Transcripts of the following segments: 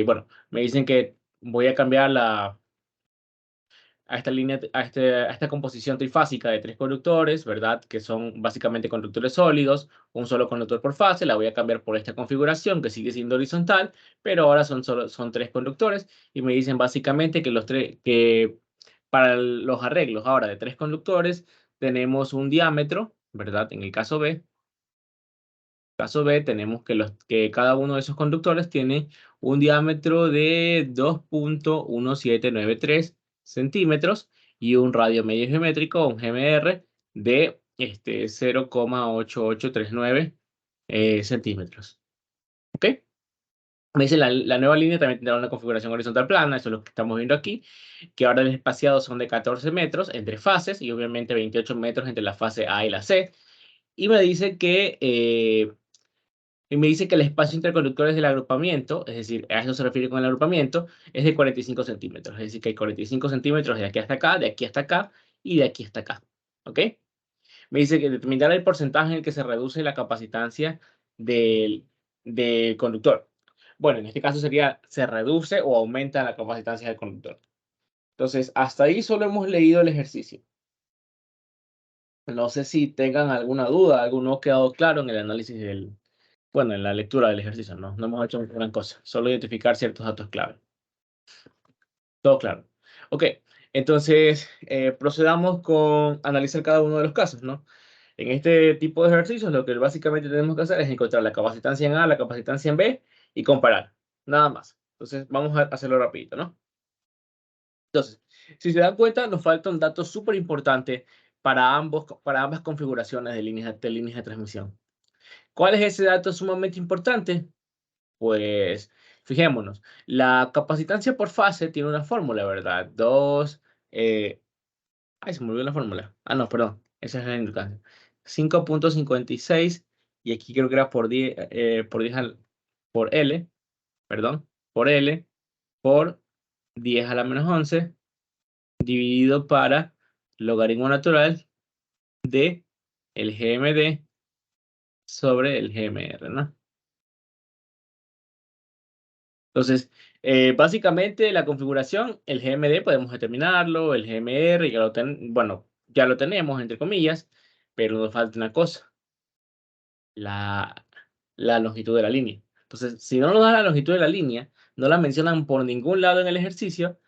bueno, me dicen que voy a cambiar a esta línea, a esta composición trifásica de tres conductores, ¿verdad? Que son básicamente conductores sólidos, un solo conductor por fase. La voy a cambiar por esta configuración que sigue siendo horizontal, pero ahora son tres conductores y me dicen básicamente que que para los arreglos ahora de tres conductores tenemos un diámetro, ¿verdad? En el caso B tenemos que cada uno de esos conductores tiene un diámetro de 2.1793 centímetros y un radio medio geométrico, un GMR, de 0,8839 centímetros. ¿Ok? Me dice la nueva línea también tendrá una configuración horizontal plana, eso es lo que estamos viendo aquí, que ahora el espaciado son de 14 metros entre fases y obviamente 28 metros entre la fase A y la C. Y me dice que el espacio interconductores del agrupamiento, es decir, a eso se refiere con el agrupamiento, es de 45 centímetros. Es decir, que hay 45 centímetros de aquí hasta acá, de aquí hasta acá y de aquí hasta acá. ¿Ok? Me dice que determinar el porcentaje en el que se reduce la capacitancia del conductor. Bueno, en este caso sería, se reduce o aumenta la capacitancia del conductor. Entonces, hasta ahí solo hemos leído el ejercicio. No sé si tengan alguna duda, algo no ha quedado claro en el análisis bueno, en la lectura del ejercicio, no hemos hecho gran cosa, solo identificar ciertos datos clave. Todo claro. Ok, entonces procedamos con analizar cada uno de los casos, ¿no? En este tipo de ejercicios lo que básicamente tenemos que hacer es encontrar la capacitancia en A, la capacitancia en B y comparar, nada más. Entonces vamos a hacerlo rapidito, ¿no? Entonces, si se dan cuenta, nos falta un dato súper importante para ambas configuraciones de líneas de transmisión. ¿Cuál es ese dato sumamente importante? Pues fijémonos, la capacitancia por fase tiene una fórmula, ¿verdad? Ay, se me olvidó la fórmula. Ah, no, perdón, esa es la inductancia. 5.56 y aquí creo que era por L, perdón, por L por 10 a la menos 11 dividido para logaritmo natural de el GMD sobre el GMR, ¿no? Entonces, básicamente la configuración, el GMD podemos determinarlo, el GMR bueno, ya lo tenemos, entre comillas, pero nos falta una cosa, la, la longitud de la línea. Entonces, si no nos da la longitud de la línea, no la mencionan por ningún lado en el ejercicio,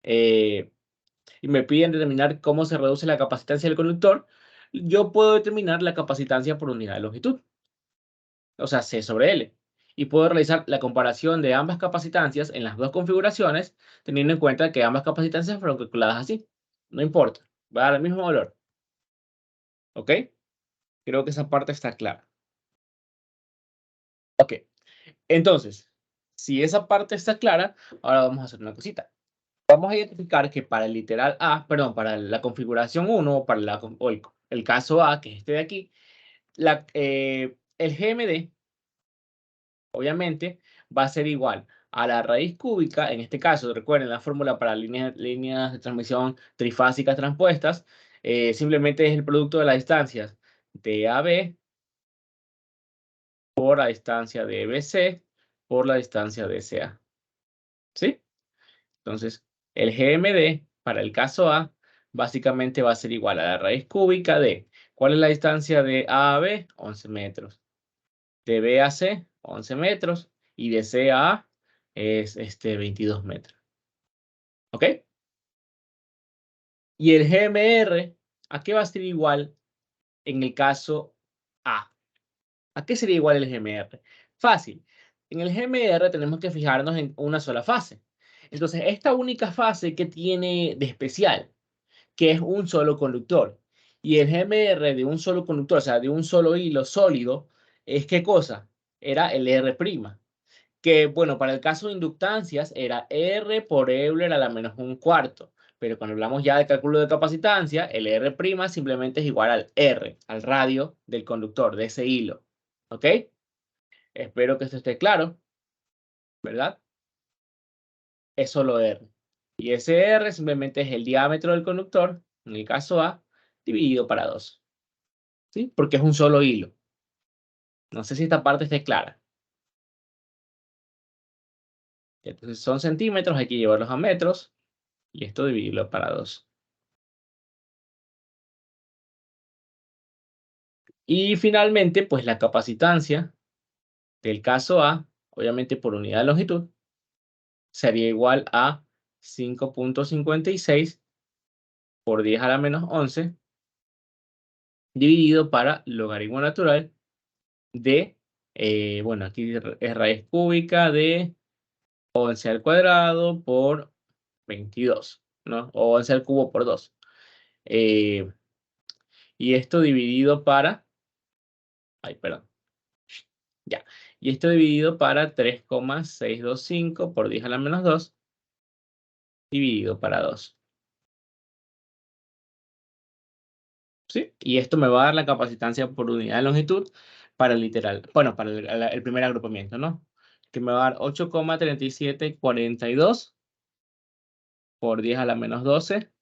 eh, y me piden determinar cómo se reduce la capacitancia del conductor, yo puedo determinar la capacitancia por unidad de longitud, o sea, C sobre L. Y puedo realizar la comparación de ambas capacitancias en las dos configuraciones, teniendo en cuenta que ambas capacitancias fueron calculadas así. No importa, va a dar el mismo valor. ¿Ok? Creo que esa parte está clara. Ok, entonces, si esa parte está clara, ahora vamos a hacer una cosita. Vamos a identificar que para el literal A, perdón, para la configuración 1, o para el caso A, que es este de aquí, el GMD obviamente va a ser igual a la raíz cúbica, en este caso, recuerden la fórmula para líneas de transmisión trifásicas transpuestas, simplemente es el producto de las distancias de AB por la distancia de BC por la distancia de CA. ¿Sí? Entonces, el GMD para el caso A básicamente va a ser igual a la raíz cúbica de, ¿cuál es la distancia de A a B? 11 metros. De B a C, 11 metros. Y de C a A es 22 metros. ¿Ok? Y el GMR, ¿a qué va a ser igual en el caso A? ¿A qué sería igual el GMR? Fácil. En el GMR tenemos que fijarnos en una sola fase. Entonces, esta única fase que tiene de especial, que es un solo conductor. Y el GMR de un solo conductor, o sea, de un solo hilo sólido, ¿es qué cosa? Era el R'. Que, bueno, para el caso de inductancias era R por Euler a la menos un cuarto. Pero cuando hablamos ya de cálculo de capacitancia, el R' simplemente es igual al R, al radio del conductor, de ese hilo. ¿Ok? Espero que esto esté claro, ¿verdad? Es solo R. Y ese R simplemente es el diámetro del conductor, en el caso A, dividido para 2. ¿Sí? Porque es un solo hilo. No sé si esta parte esté clara. Entonces son centímetros, hay que llevarlos a metros. Y esto dividirlo para 2. Y finalmente, pues la capacitancia del caso A, obviamente por unidad de longitud, sería igual a 5.56 por 10 a la menos 11 dividido para logaritmo natural de, bueno, aquí es raíz cúbica de 11 al cuadrado por 22, ¿no? O 11 al cubo por 2. Y esto dividido para, ay, perdón, ya. Y esto dividido para 3,625 por 10 a la menos 2 dividido para 2. ¿Sí? Y esto me va a dar la capacitancia por unidad de longitud para el literal, bueno, para el primer agrupamiento, ¿no? Que me va a dar 8,3742 por 10 a la menos 12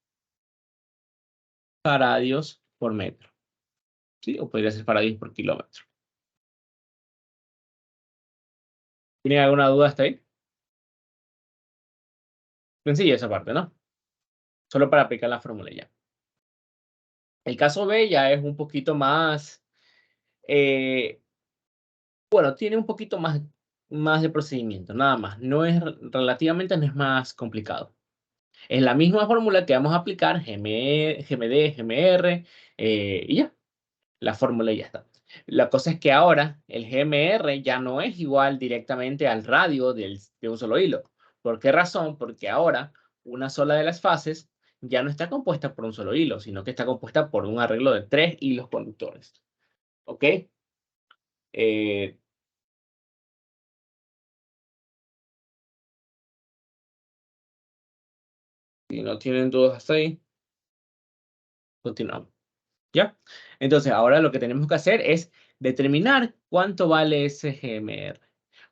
faradios por metro. ¿Sí? O podría ser faradios por kilómetro. ¿Tienen alguna duda hasta ahí? Sencilla esa parte, ¿no? Solo para aplicar la fórmula ya. El caso B ya es un poquito más, eh, bueno, tiene un poquito más de procedimiento, nada más. No es, relativamente no es más complicado. Es la misma fórmula que vamos a aplicar, GMD, GMR, y ya, la fórmula ya está. La cosa es que ahora el GMR ya no es igual directamente al radio de un solo hilo. ¿Por qué razón? Porque ahora una sola de las fases ya no está compuesta por un solo hilo, sino que está compuesta por un arreglo de 3 hilos conductores. ¿Ok? Eh, si no tienen dudas hasta ahí, continuamos. ¿Ya? Entonces, ahora lo que tenemos que hacer es determinar cuánto vale ese GMR.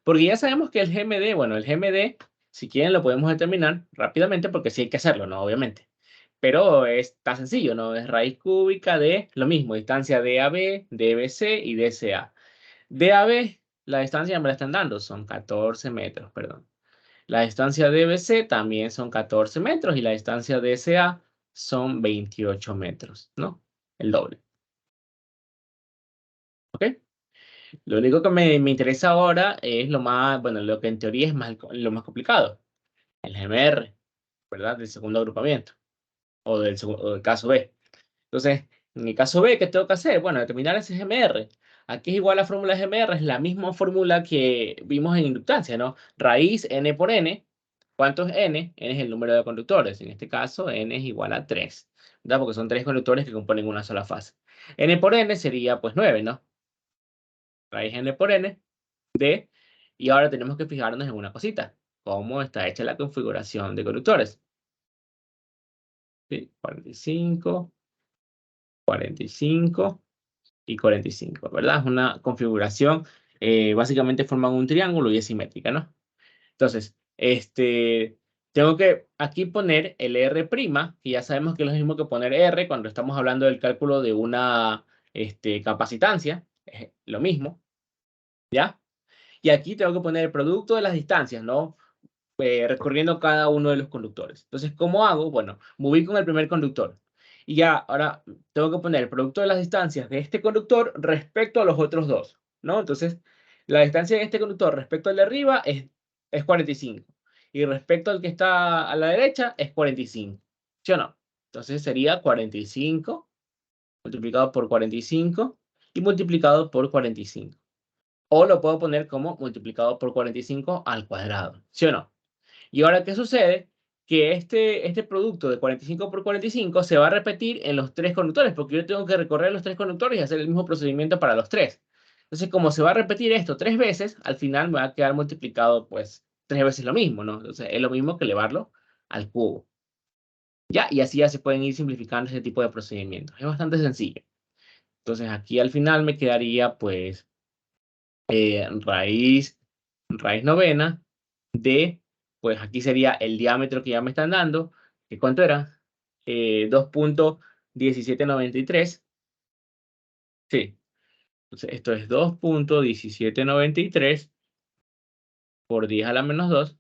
Porque ya sabemos que el GMD, bueno, el GMD, si quieren lo podemos determinar rápidamente porque sí hay que hacerlo, ¿no? Obviamente. Pero está sencillo, ¿no? Es raíz cúbica de lo mismo, distancia DAB, DBC y DCA. DAB, la distancia me la están dando, son 14 metros, perdón. La distancia DBC también son 14 metros y la distancia DCA son 28 metros, ¿no? El doble. ¿Ok? Lo único que me interesa ahora es lo más, bueno, lo que en teoría es lo más complicado, el GMR, ¿verdad? Del segundo agrupamiento o del caso B. Entonces, en el caso B, ¿qué tengo que hacer? Bueno, determinar ese GMR. Aquí es igual la fórmula de GMR, es la misma fórmula que vimos en inductancia, ¿no? Raíz n por n. ¿Cuánto es n? N es el número de conductores. En este caso, n es igual a 3, ¿verdad? Porque son 3 conductores que componen una sola fase. N por n sería, pues, 9, ¿no? Raíz n por n de, y ahora tenemos que fijarnos en una cosita, cómo está hecha la configuración de conductores. ¿Sí? 45, 45 y 45, ¿verdad? Es una configuración, básicamente forman un triángulo y es simétrica, ¿no? Entonces, tengo que aquí poner el R', que ya sabemos que es lo mismo que poner R cuando estamos hablando del cálculo de una capacitancia, es lo mismo, ¿ya? Y aquí tengo que poner el producto de las distancias, ¿no? Recorriendo cada uno de los conductores. Entonces, ¿cómo hago? Bueno, me ubico en el primer conductor. Y ya, ahora tengo que poner el producto de las distancias de este conductor respecto a los otros dos, ¿no? Entonces, la distancia de este conductor respecto al de arriba es 45. Y respecto al que está a la derecha es 45. ¿Sí o no? Entonces sería 45 multiplicado por 45 y multiplicado por 45. O lo puedo poner como multiplicado por 45 al cuadrado. ¿Sí o no? Y ahora, ¿qué sucede? Que este producto de 45 por 45 se va a repetir en los tres conductores, porque yo tengo que recorrer los tres conductores y hacer el mismo procedimiento para los tres. Entonces, como se va a repetir esto 3 veces, al final me va a quedar multiplicado, pues, 3 veces lo mismo, ¿no? Entonces, es lo mismo que elevarlo al cubo. ¿Ya? Y así ya se pueden ir simplificando ese tipo de procedimientos. Es bastante sencillo. Entonces, aquí al final me quedaría, pues, raíz novena de, pues aquí sería el diámetro que ya me están dando, que ¿cuánto era? 2,1793. Sí, entonces esto es 2,1793 por 10 a la menos 2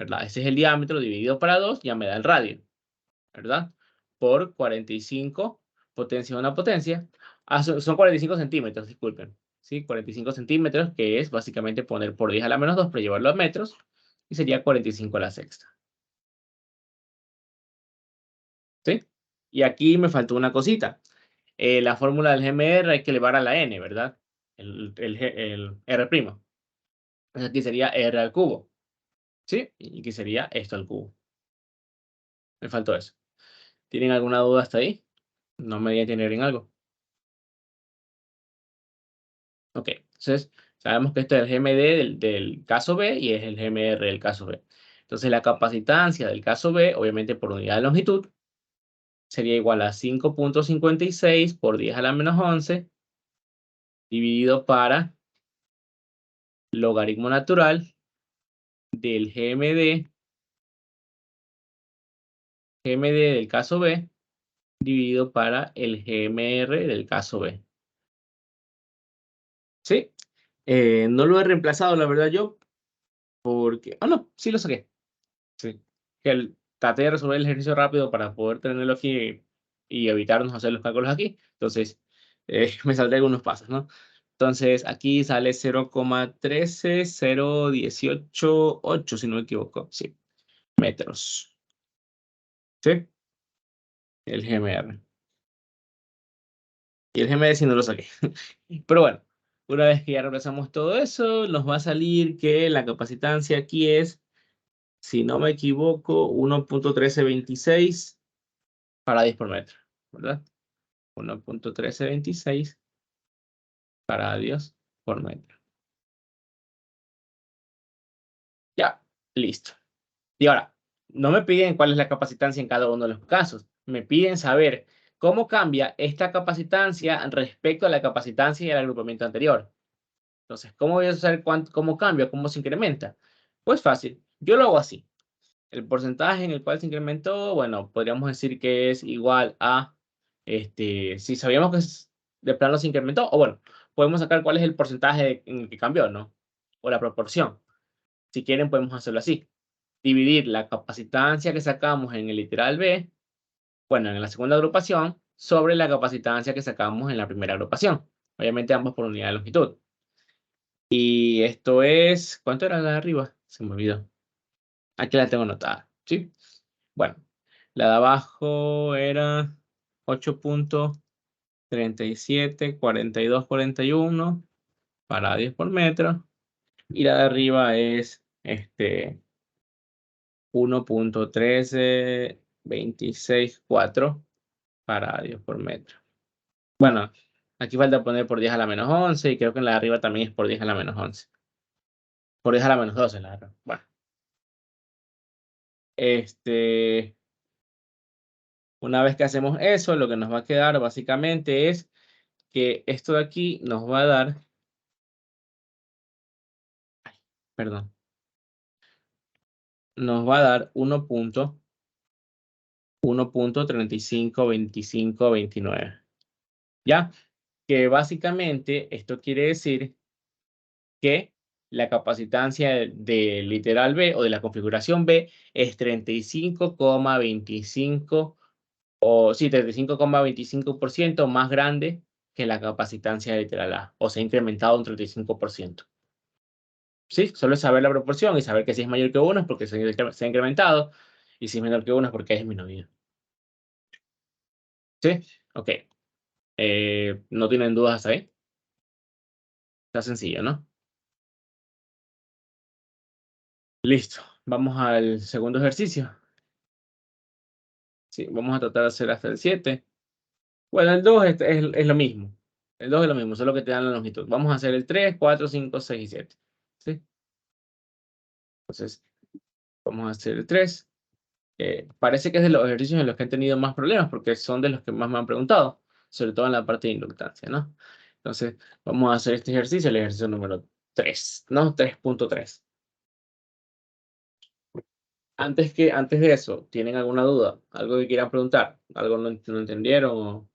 ¿verdad? Ese es el diámetro dividido para 2, ya me da el radio, ¿verdad? Por 45 potencia a una potencia. Son 45 centímetros, disculpen. ¿Sí? 45 centímetros, que es básicamente poner por 10 a la menos 2 para llevarlo a metros, y sería 45 a la sexta. ¿Sí? Y aquí me faltó una cosita. La fórmula del GMR hay que elevar a la n, ¿verdad? El R'. Pues aquí sería R al cubo. ¿Sí? Y aquí sería esto al cubo. Me faltó eso. ¿Tienen alguna duda hasta ahí? No me digan tener en algo. Ok, entonces sabemos que este es el GMD del caso B y es el GMR del caso B. Entonces la capacitancia del caso B, obviamente por unidad de longitud, sería igual a 5.56 por 10 a la menos 11 dividido para logaritmo natural del GMD del caso B dividido para el GMR del caso B. ¿Sí? No lo he reemplazado, la verdad, yo, porque... Ah, no, sí lo saqué. Sí. Traté de resolver el ejercicio rápido para poder tenerlo aquí y evitarnos hacer los cálculos aquí. Entonces, me salté algunos pasos, ¿no? Entonces, aquí sale 0,13018,8, si no me equivoco. Sí, metros. ¿Sí? El GMR. Y el GMR sí no lo saqué. Pero bueno, una vez que ya reemplazamos todo eso, nos va a salir que la capacitancia aquí es, si no me equivoco, 1.1326 para 10 por metro, ¿verdad? 1.1326 radios por metro. Ya, listo. Y ahora, no me piden cuál es la capacitancia en cada uno de los casos. Me piden saber cómo cambia esta capacitancia respecto a la capacitancia y el agrupamiento anterior. Entonces, ¿cómo voy a saber cómo cambia, cómo se incrementa? Pues fácil, yo lo hago así. El porcentaje en el cual se incrementó, bueno, podríamos decir que es igual a, si sabíamos que de plano se incrementó, o bueno, podemos sacar cuál es el porcentaje en el que cambió, ¿no? O la proporción. Si quieren, podemos hacerlo así. Dividir la capacitancia que sacamos en el literal B, bueno, en la segunda agrupación, sobre la capacitancia que sacamos en la primera agrupación. Obviamente ambos por unidad de longitud. Y esto es, ¿cuánto era la de arriba? Se me olvidó. Aquí la tengo anotada, ¿sí? Bueno, la de abajo era 8.374241 para 10 por metro. Y la de arriba es 1.13264 para 10 por metro. Bueno, aquí falta poner por 10 a la menos 11 y creo que en la de arriba también es por 10 a la menos 11. Por 10 a la menos 12, la verdad. Bueno, este, una vez que hacemos eso, lo que nos va a quedar básicamente es que esto de aquí nos va a dar, perdón, nos va a dar 1.352529. ¿Ya? Que básicamente esto quiere decir que la capacitancia de literal B o de la configuración B es 35,25 o sí, 35,25% más grande que la capacitancia de literal A, o se ha incrementado un 35%. Sí, solo es saber la proporción y saber que si es mayor que 1 es porque se ha incrementado y si es menor que 1 es porque es disminuido. ¿Sí? Ok. ¿No tienen dudas hasta ahí? Está sencillo, ¿no? Listo. Vamos al segundo ejercicio. Sí, vamos a tratar de hacer hasta el 7. Bueno, el 2 es lo mismo. El 2 es lo mismo, solo que te dan la longitud. Vamos a hacer el 3, 4, 5, 6 y 7. ¿Sí? Entonces, vamos a hacer el 3. Parece que es de los ejercicios en los que han tenido más problemas porque son de los que más me han preguntado, sobre todo en la parte de inductancia, ¿no? Entonces, vamos a hacer este ejercicio, el ejercicio número 3, ¿no? 3.3. Antes de eso, ¿tienen alguna duda? ¿Algo que quieran preguntar? ¿Algo no entendieron?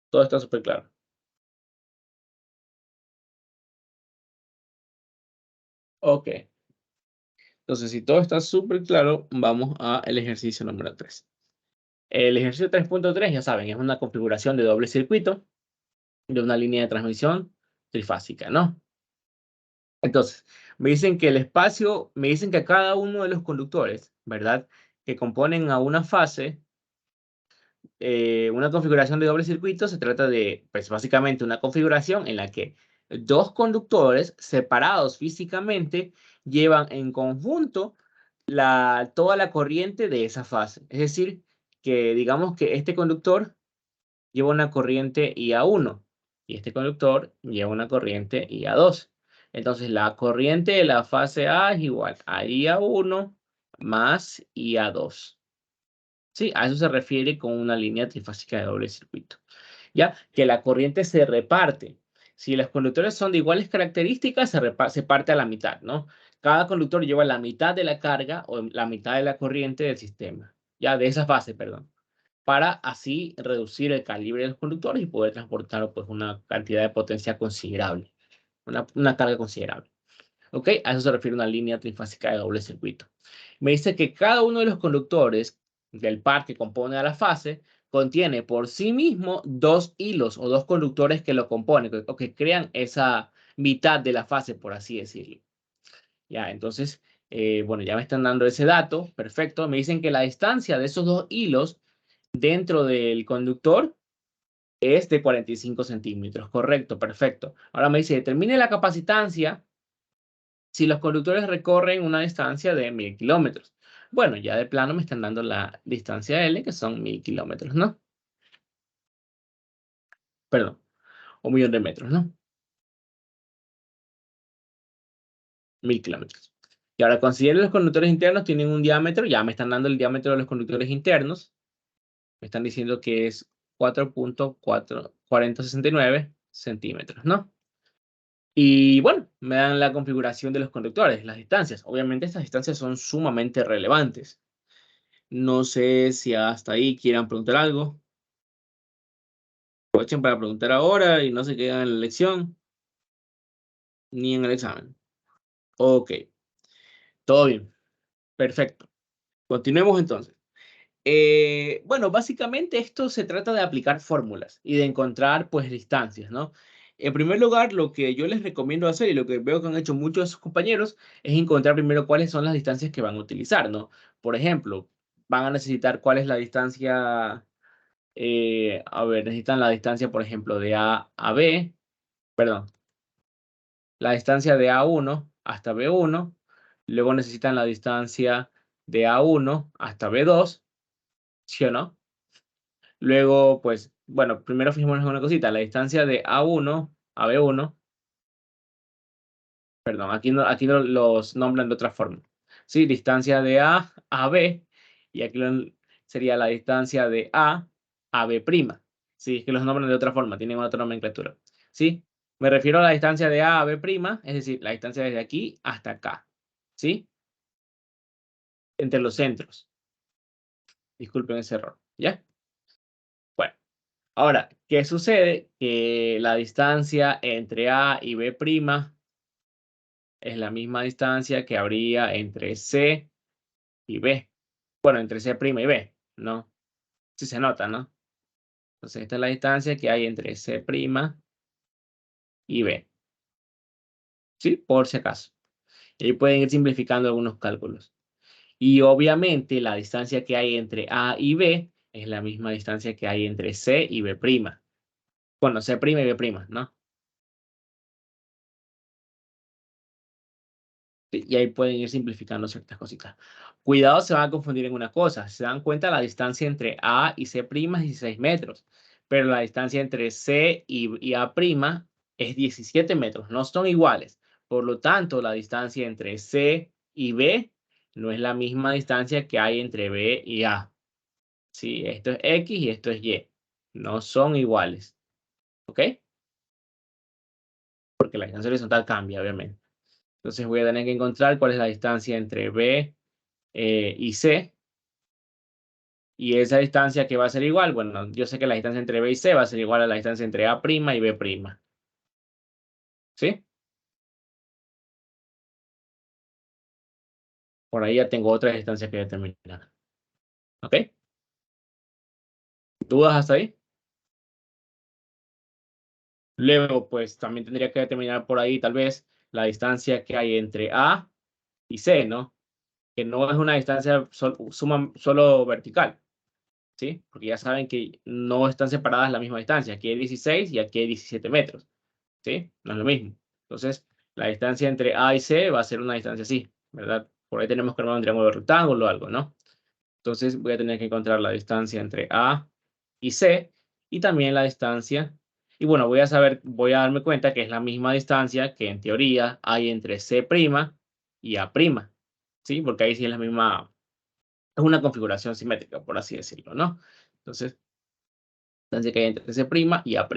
Todo está súper claro. Ok. Entonces, si todo está súper claro, vamos al ejercicio número 3. El ejercicio 3.3, ya saben, es una configuración de doble circuito de una línea de transmisión trifásica, ¿no? Entonces, me dicen que el espacio, me dicen que cada uno de los conductores, ¿verdad? Que componen a una fase, una configuración de doble circuito se trata de, pues básicamente una configuración en la que dos conductores separados físicamente llevan en conjunto toda la corriente de esa fase. Es decir, que digamos que este conductor lleva una corriente IA1 y este conductor lleva una corriente IA2. Entonces, la corriente de la fase A es igual a IA1 más IA2. Sí, a eso se refiere con una línea trifásica de doble circuito. Ya que la corriente se reparte. Si los conductores son de iguales características, se parte a la mitad, ¿no? Cada conductor lleva la mitad de la carga o la mitad de la corriente del sistema. Ya, de esa fase, perdón, para así reducir el calibre de los conductores y poder transportar pues, una cantidad de potencia considerable, una carga considerable. ¿Ok? A eso se refiere una línea trifásica de doble circuito. Me dice que cada uno de los conductores del par que compone a la fase contiene por sí mismo dos hilos o dos conductores que lo componen o que crean esa mitad de la fase, por así decirlo. Ya, entonces, bueno, ya me están dando ese dato, perfecto. Me dicen que la distancia de esos dos hilos dentro del conductor es de 45 centímetros. Correcto, perfecto. Ahora me dice, determine la capacitancia si los conductores recorren una distancia de 1000 kilómetros. Bueno, ya de plano me están dando la distancia L, que son 1000 kilómetros, ¿no? Perdón, 1 millón de metros, ¿no? 1000 kilómetros. Y ahora considero los conductores internos tienen un diámetro, ya me están dando el diámetro de los conductores internos. Me están diciendo que es 4.4069 centímetros, ¿no? Y bueno, me dan la configuración de los conductores, las distancias. Obviamente estas distancias son sumamente relevantes. No sé si hasta ahí quieran preguntar algo. Aprovechen para preguntar ahora y no se quedan en la lección ni en el examen. Ok, todo bien. Perfecto. Continuemos entonces. Bueno, básicamente esto se trata de aplicar fórmulas y de encontrar pues distancias, ¿no? En primer lugar, lo que yo les recomiendo hacer y lo que veo que han hecho muchos de sus compañeros es encontrar primero cuáles son las distancias que van a utilizar, ¿no? Por ejemplo, van a necesitar cuál es la distancia, a ver, necesitan la distancia, por ejemplo, de A a B, perdón, la distancia de A1 hasta B1, luego necesitan la distancia de A1 hasta B2, ¿sí o no? Luego, pues, bueno, primero fijémonos en una cosita, la distancia de A1 a B1, perdón, aquí no los nombran de otra forma. Sí, distancia de A a B, y aquí sería la distancia de A a B'. Sí, es que los nombran de otra forma, tienen otra nomenclatura. ¿Sí? Me refiero a la distancia de A a B', es decir, la distancia desde aquí hasta acá. ¿Sí? Entre los centros. Disculpen ese error. ¿Ya? Bueno. Ahora, ¿qué sucede? Que la distancia entre A y B' es la misma distancia que habría entre C y B. Bueno, entre C' y B, ¿no? Si se nota, ¿no? Entonces, esta es la distancia que hay entre C' y B. ¿Sí? Por si acaso. Y ahí pueden ir simplificando algunos cálculos. Y obviamente la distancia que hay entre A y B es la misma distancia que hay entre C y B'. Bueno, C' y B', ¿no? Y ahí pueden ir simplificando ciertas cositas. Cuidado, se van a confundir en una cosa. Se dan cuenta, la distancia entre A y C' es 16 metros, pero la distancia entre C y A' es 17 metros. No son iguales. Por lo tanto, la distancia entre C y B no es la misma distancia que hay entre B y A. Sí, esto es X y esto es Y. No son iguales. ¿Ok? Porque la distancia horizontal cambia, obviamente. Entonces voy a tener que encontrar cuál es la distancia entre B y C. Y esa distancia que va a ser igual, bueno, yo sé que la distancia entre B y C va a ser igual a la distancia entre A' y B'. ¿Sí? Por ahí ya tengo otra distancia que determinar. ¿Ok? ¿Dudas hasta ahí? Luego, pues también tendría que determinar por ahí tal vez la distancia que hay entre A y C, ¿no? Que no es una distancia solo vertical, ¿sí? Porque ya saben que no están separadas la misma distancia. Aquí hay 16 y aquí hay 17 metros, ¿sí? No es lo mismo. Entonces, la distancia entre A y C va a ser una distancia así, ¿verdad? Por ahí tenemos que armar un triángulo rectángulo o algo, ¿no? Entonces, voy a tener que encontrar la distancia entre A y C y también la distancia. Y bueno, voy a darme cuenta que es la misma distancia que en teoría hay entre C' y A', ¿sí? Porque ahí sí es la misma, es una configuración simétrica, por así decirlo, ¿no? Entonces, distancia que hay entre C' y A'.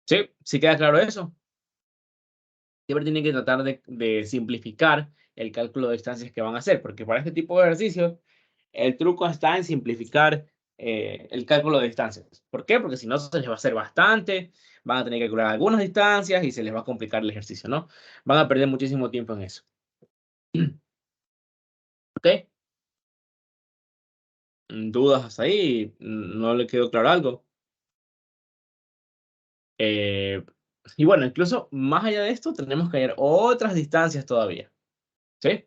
¿Sí? ¿Sí queda claro eso? Siempre tienen que tratar de simplificar el cálculo de distancias que van a hacer, porque para este tipo de ejercicios, el truco está en simplificar el cálculo de distancias. ¿Por qué? Porque si no, se les va a hacer bastante, van a tener que calcular algunas distancias y se les va a complicar el ejercicio, ¿no? Van a perder muchísimo tiempo en eso. ¿Ok? ¿Dudas hasta ahí? ¿No le quedó claro algo? Eh, y bueno, incluso más allá de esto, tenemos que hallar otras distancias todavía. ¿Sí?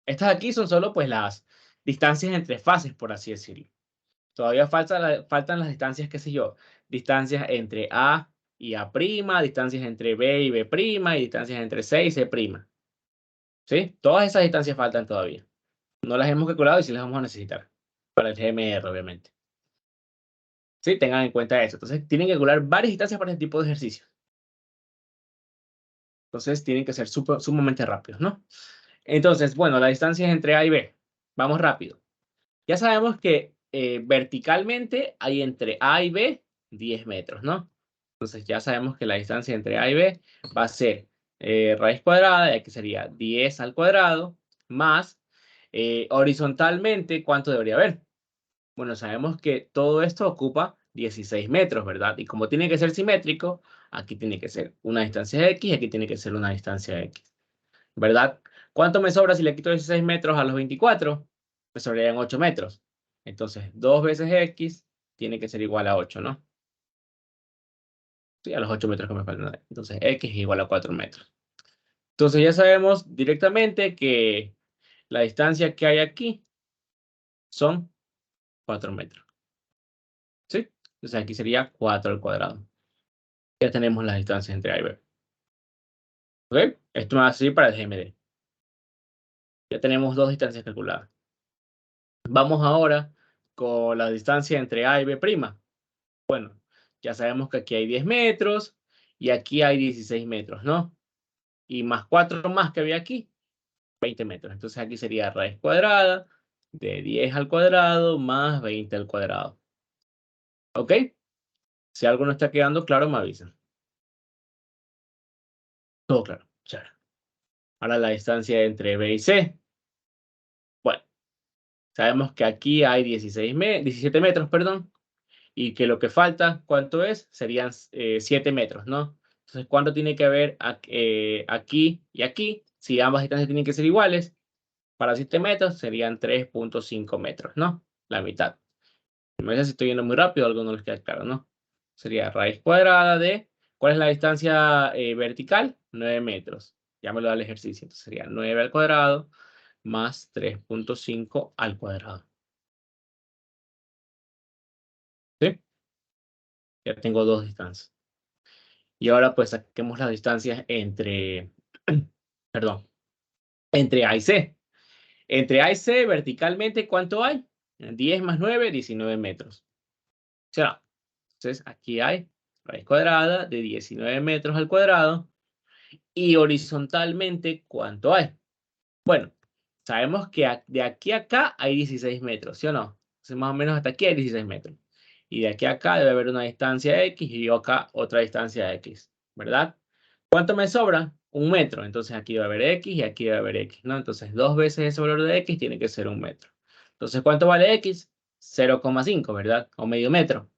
Estas aquí son solo pues las distancias entre fases, por así decirlo. Todavía faltan las distancias, qué sé yo, distancias entre A y A', distancias entre B y B', y distancias entre C y C'. ¿Sí? Todas esas distancias faltan todavía. No las hemos calculado y sí las vamos a necesitar para el GMR, obviamente. Sí, tengan en cuenta eso. Entonces, tienen que calcular varias distancias para este tipo de ejercicios. Entonces, tienen que ser sumamente rápidos, ¿no? Entonces, bueno, la distancia es entre A y B. Vamos rápido. Ya sabemos que verticalmente hay entre A y B 10 metros, ¿no? Entonces ya sabemos que la distancia entre A y B va a ser raíz cuadrada, de que sería 10 al cuadrado, más horizontalmente, ¿cuánto debería haber? Bueno, sabemos que todo esto ocupa 16 metros, ¿verdad? Y como tiene que ser simétrico, aquí tiene que ser una distancia X y aquí tiene que ser una distancia X, ¿verdad? ¿Cuánto me sobra si le quito 16 metros a los 24? Me sobrarían 8 metros. Entonces, 2 veces X tiene que ser igual a 8, ¿no? Sí, a los 8 metros que me faltan. Entonces, X es igual a 4 metros. Entonces, ya sabemos directamente que la distancia que hay aquí son 4 metros. ¿Sí? Entonces, aquí sería 4 al cuadrado. Ya tenemos las distancias entre A y B. ¿Ok? Esto me va a servir para el GMD. Ya tenemos dos distancias calculadas. Vamos ahora con la distancia entre A y B'. Bueno, ya sabemos que aquí hay 10 metros y aquí hay 16 metros, ¿no? Y más 4 más que había aquí, 20 metros. Entonces aquí sería raíz cuadrada de 10 al cuadrado más 20 al cuadrado. ¿Ok? Si algo no está quedando claro, me avisan. Todo claro. Chévere. Ahora la distancia entre B y C. Bueno, sabemos que aquí hay 17 metros, perdón. Y que lo que falta, ¿cuánto es? Serían 7 metros, ¿no? Entonces, ¿cuánto tiene que haber aquí y aquí? Si ambas distancias tienen que ser iguales, para 7 metros serían 3,5 metros, ¿no? La mitad. Me parece si estoy yendo muy rápido, algo no les queda claro, ¿no? Sería raíz cuadrada de, ¿cuál es la distancia vertical? 9 metros. Ya me lo da el ejercicio. Entonces sería 9 al cuadrado más 3,5 al cuadrado. ¿Sí? Ya tengo dos distancias. Y ahora pues saquemos las distancias entre, perdón, entre A y C. Entre A y C verticalmente, ¿cuánto hay? 10 más 9, 19 metros. O sea, entonces aquí hay raíz cuadrada de 19 metros al cuadrado. Y horizontalmente, ¿cuánto hay? Bueno, sabemos que de aquí a acá hay 16 metros, ¿sí o no? Entonces más o menos hasta aquí hay 16 metros. Y de aquí a acá debe haber una distancia X y yo acá otra distancia X, ¿verdad? ¿Cuánto me sobra? 1 metro. Entonces aquí va a haber X y aquí va a haber X, ¿no? Entonces 2 veces ese valor de X tiene que ser 1 metro. Entonces, ¿cuánto vale X? 0,5, ¿verdad? O medio metro.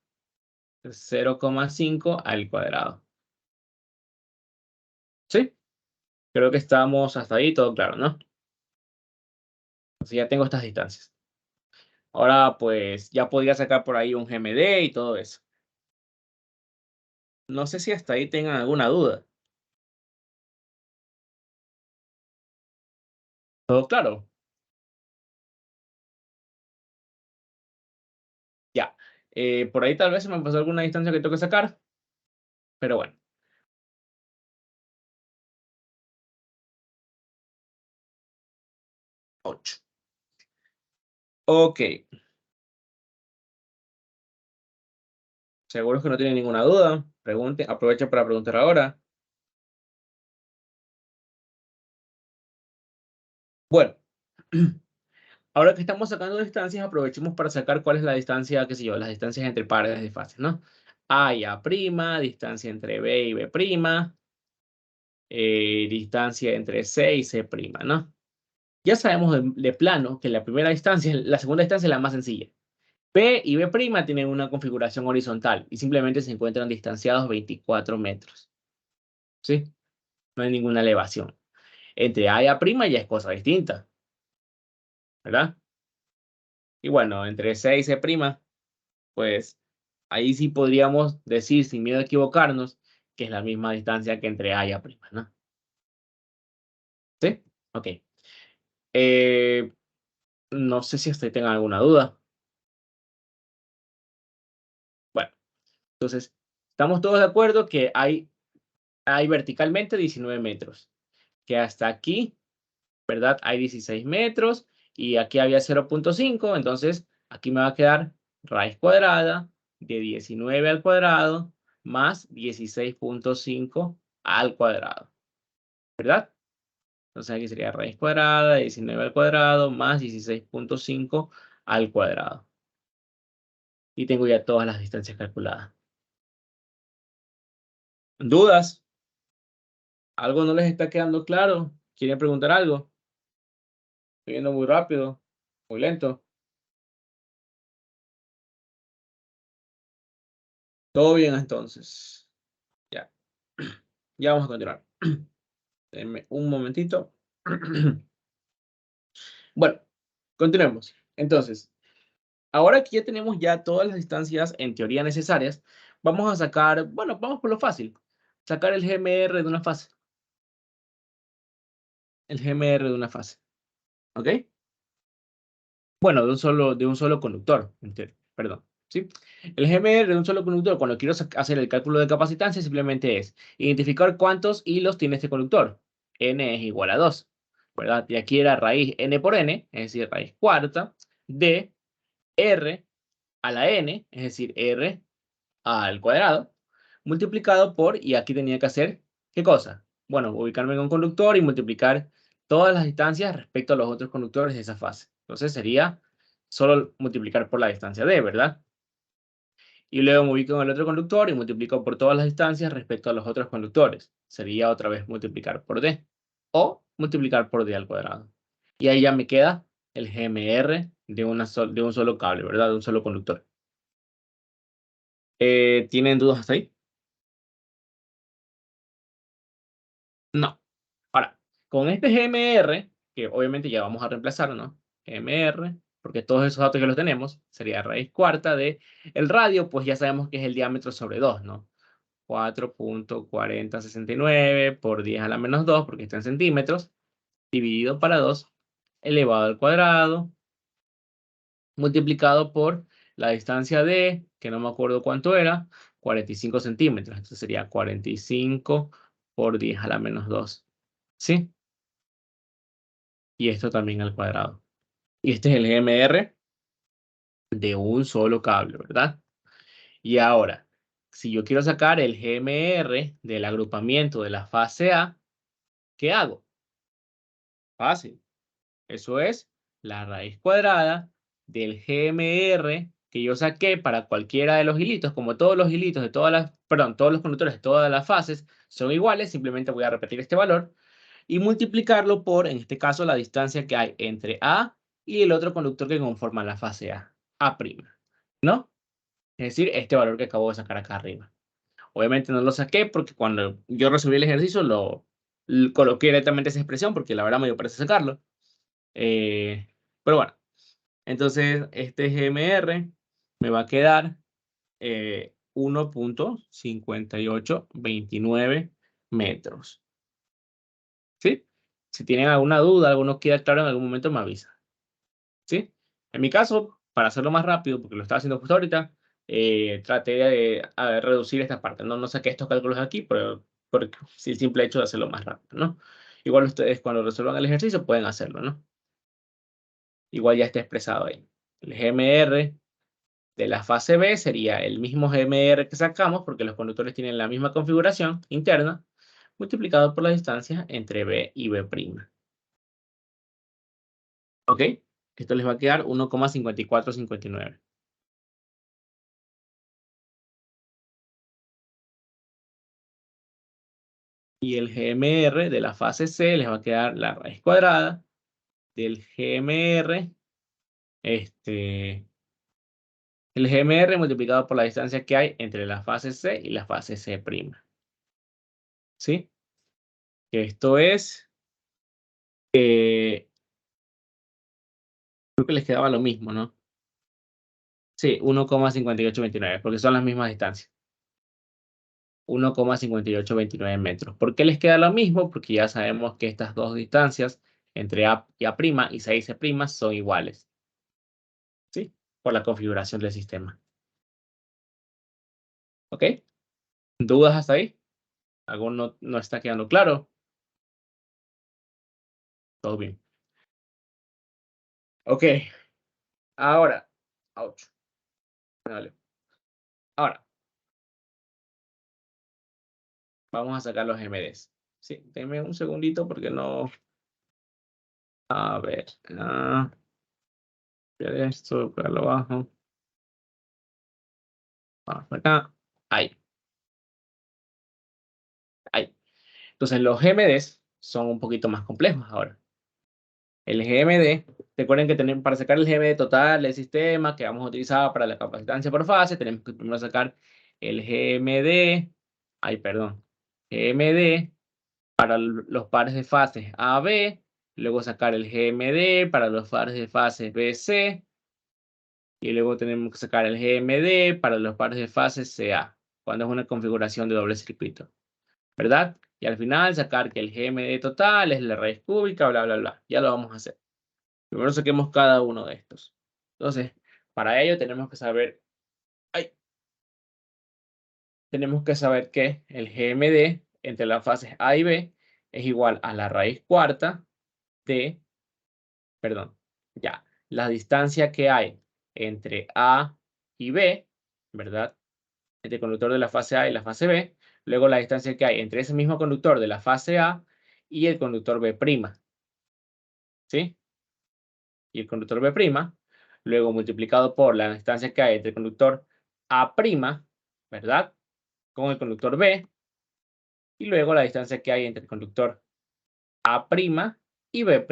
0,5 al cuadrado. ¿Sí? Creo que estamos hasta ahí, todo claro, ¿no? Entonces ya tengo estas distancias. Ahora, pues, ya podría sacar por ahí un GMD y todo eso. No sé si hasta ahí tengan alguna duda. ¿Todo claro? Ya. Por ahí tal vez se me pasó alguna distancia que tengo que sacar, pero bueno. 8. Ok. Seguros que no tienen ninguna duda. Pregunte, aprovecha para preguntar ahora. Bueno, ahora que estamos sacando distancias, aprovechemos para sacar cuál es la distancia, qué sé yo, las distancias entre pares de fases, ¿no? A y A', distancia entre B y B', distancia entre C y C', ¿no? Ya sabemos de plano que la primera distancia, la segunda distancia es la más sencilla. P y B' tienen una configuración horizontal y simplemente se encuentran distanciados 24 metros, ¿sí? No hay ninguna elevación. Entre A y A' ya es cosa distinta, ¿verdad? Y bueno, entre C y C', pues ahí sí podríamos decir sin miedo a equivocarnos que es la misma distancia que entre A y A', ¿no? ¿Sí? Ok. Eh, no sé si hasta ahí tengan alguna duda. Bueno, entonces, estamos todos de acuerdo que hay verticalmente 19 metros, que hasta aquí, ¿verdad? Hay 16 metros y aquí había 0,5, entonces aquí me va a quedar raíz cuadrada de 19 al cuadrado más 16,5 al cuadrado, ¿verdad? Entonces aquí sería raíz cuadrada de 19 al cuadrado más 16,5 al cuadrado. Y tengo ya todas las distancias calculadas. ¿Dudas? ¿Algo no les está quedando claro? ¿Quieren preguntar algo? Estoy yendo muy rápido, muy lento. Todo bien entonces. Ya, ya vamos a continuar. Denme un momentito. Bueno, continuemos. Entonces, ahora que ya tenemos ya todas las distancias en teoría necesarias, vamos a sacar, bueno, vamos por lo fácil. Sacar el GMR de una fase. El GMR de una fase. ¿Ok? Bueno, de un solo conductor, perdón. ¿Sí? El GMR de un solo conductor, cuando quiero hacer el cálculo de capacitancia, simplemente es identificar cuántos hilos tiene este conductor. N es igual a 2, ¿verdad? Y aquí era raíz n por n, es decir, raíz cuarta, de r a la n, es decir, r al cuadrado, multiplicado por, y aquí tenía que hacer, ¿qué cosa? Bueno, ubicarme en un conductor y multiplicar todas las distancias respecto a los otros conductores de esa fase. Entonces sería solo multiplicar por la distancia d, ¿verdad? Y luego me ubico en el otro conductor y multiplico por todas las distancias respecto a los otros conductores. Sería otra vez multiplicar por d. O multiplicar por d al cuadrado. Y ahí ya me queda el GMR de un solo cable, ¿verdad? De un solo conductor. ¿Tienen dudas hasta ahí? No. Ahora, con este GMR, que obviamente ya vamos a reemplazar, ¿no? GMR, porque todos esos datos ya los tenemos, sería raíz cuarta de el radio, pues ya sabemos que es el diámetro sobre 2, ¿no? 4,4069 por 10 a la menos 2, porque está en centímetros, dividido para 2, elevado al cuadrado, multiplicado por la distancia D, que no me acuerdo cuánto era, 45 centímetros. Entonces sería 45 por 10 a la menos 2. ¿Sí? Y esto también al cuadrado. Y este es el GMR de un solo cable, ¿verdad? Y ahora, si yo quiero sacar el GMR del agrupamiento de la fase A, ¿qué hago? Fácil. Eso es la raíz cuadrada del GMR que yo saqué para cualquiera de los hilitos, como todos los hilitos de todas las, perdón, todos los conductores de todas las fases son iguales, simplemente voy a repetir este valor y multiplicarlo por, en este caso, la distancia que hay entre A y el otro conductor que conforma la fase A', ¿no? Es decir, este valor que acabo de sacar acá arriba. Obviamente no lo saqué porque cuando yo resolví el ejercicio coloqué directamente esa expresión porque la verdad me dio parece sacarlo. Pero bueno, entonces este GMR me va a quedar 1.5829 metros. ¿Sí? Si tienen alguna duda, alguno queda claro en algún momento, me avisa. ¿Sí? En mi caso, para hacerlo más rápido, porque lo estaba haciendo justo ahorita, traté de reducir esta parte. No saqué estos cálculos aquí, pero por el simple hecho de hacerlo más rápido, ¿no? Igual ustedes cuando resuelvan el ejercicio pueden hacerlo, ¿no? Igual ya está expresado ahí. El GMR de la fase B sería el mismo GMR que sacamos, porque los conductores tienen la misma configuración interna, multiplicado por la distancia entre B y B'. ¿Ok? Esto les va a quedar 1,5459. Y el GMR de la fase C les va a quedar la raíz cuadrada del GMR, el GMR multiplicado por la distancia que hay entre la fase C y la fase C'. ¿Sí? Que esto es, creo que les quedaba lo mismo, ¿no? Sí, 1,5829, porque son las mismas distancias. 1,5829 metros. ¿Por qué les queda lo mismo? Porque ya sabemos que estas dos distancias entre A y A' y 6C' son iguales. ¿Sí? Por la configuración del sistema. ¿Ok? ¿Dudas hasta ahí? ¿Algo no está quedando claro? Todo bien. Ok. Ahora. Ouch. Dale. Ahora, vamos a sacar los MDs. Sí, denme un segundito porque no. A ver. Esto, por abajo. Vamos por acá. Ahí. Ahí. Entonces, los GMDs son un poquito más complejos ahora. El GMD, recuerden que tenemos, para sacar el GMD total del sistema que vamos a utilizar para la capacitancia por fase, tenemos que primero sacar el GMD, perdón, GMD para los pares de fases A, B, luego sacar el GMD para los pares de fases B, C, y luego tenemos que sacar el GMD para los pares de fases CA, cuando es una configuración de doble circuito, ¿verdad? Y al final sacar que el GMD total es la raíz cúbica, bla, bla, bla. Ya lo vamos a hacer. Primero saquemos cada uno de estos. Entonces, para ello tenemos que saber, tenemos que saber que el GMD entre las fases A y B es igual a la raíz cuarta de, perdón, ya, la distancia que hay entre A y B, ¿verdad? Entre el conductor de la fase A y la fase B, luego la distancia que hay entre ese mismo conductor de la fase A y el conductor B', ¿sí? Y el conductor B', luego multiplicado por la distancia que hay entre el conductor A', ¿verdad? Con el conductor B, y luego la distancia que hay entre el conductor A' y B',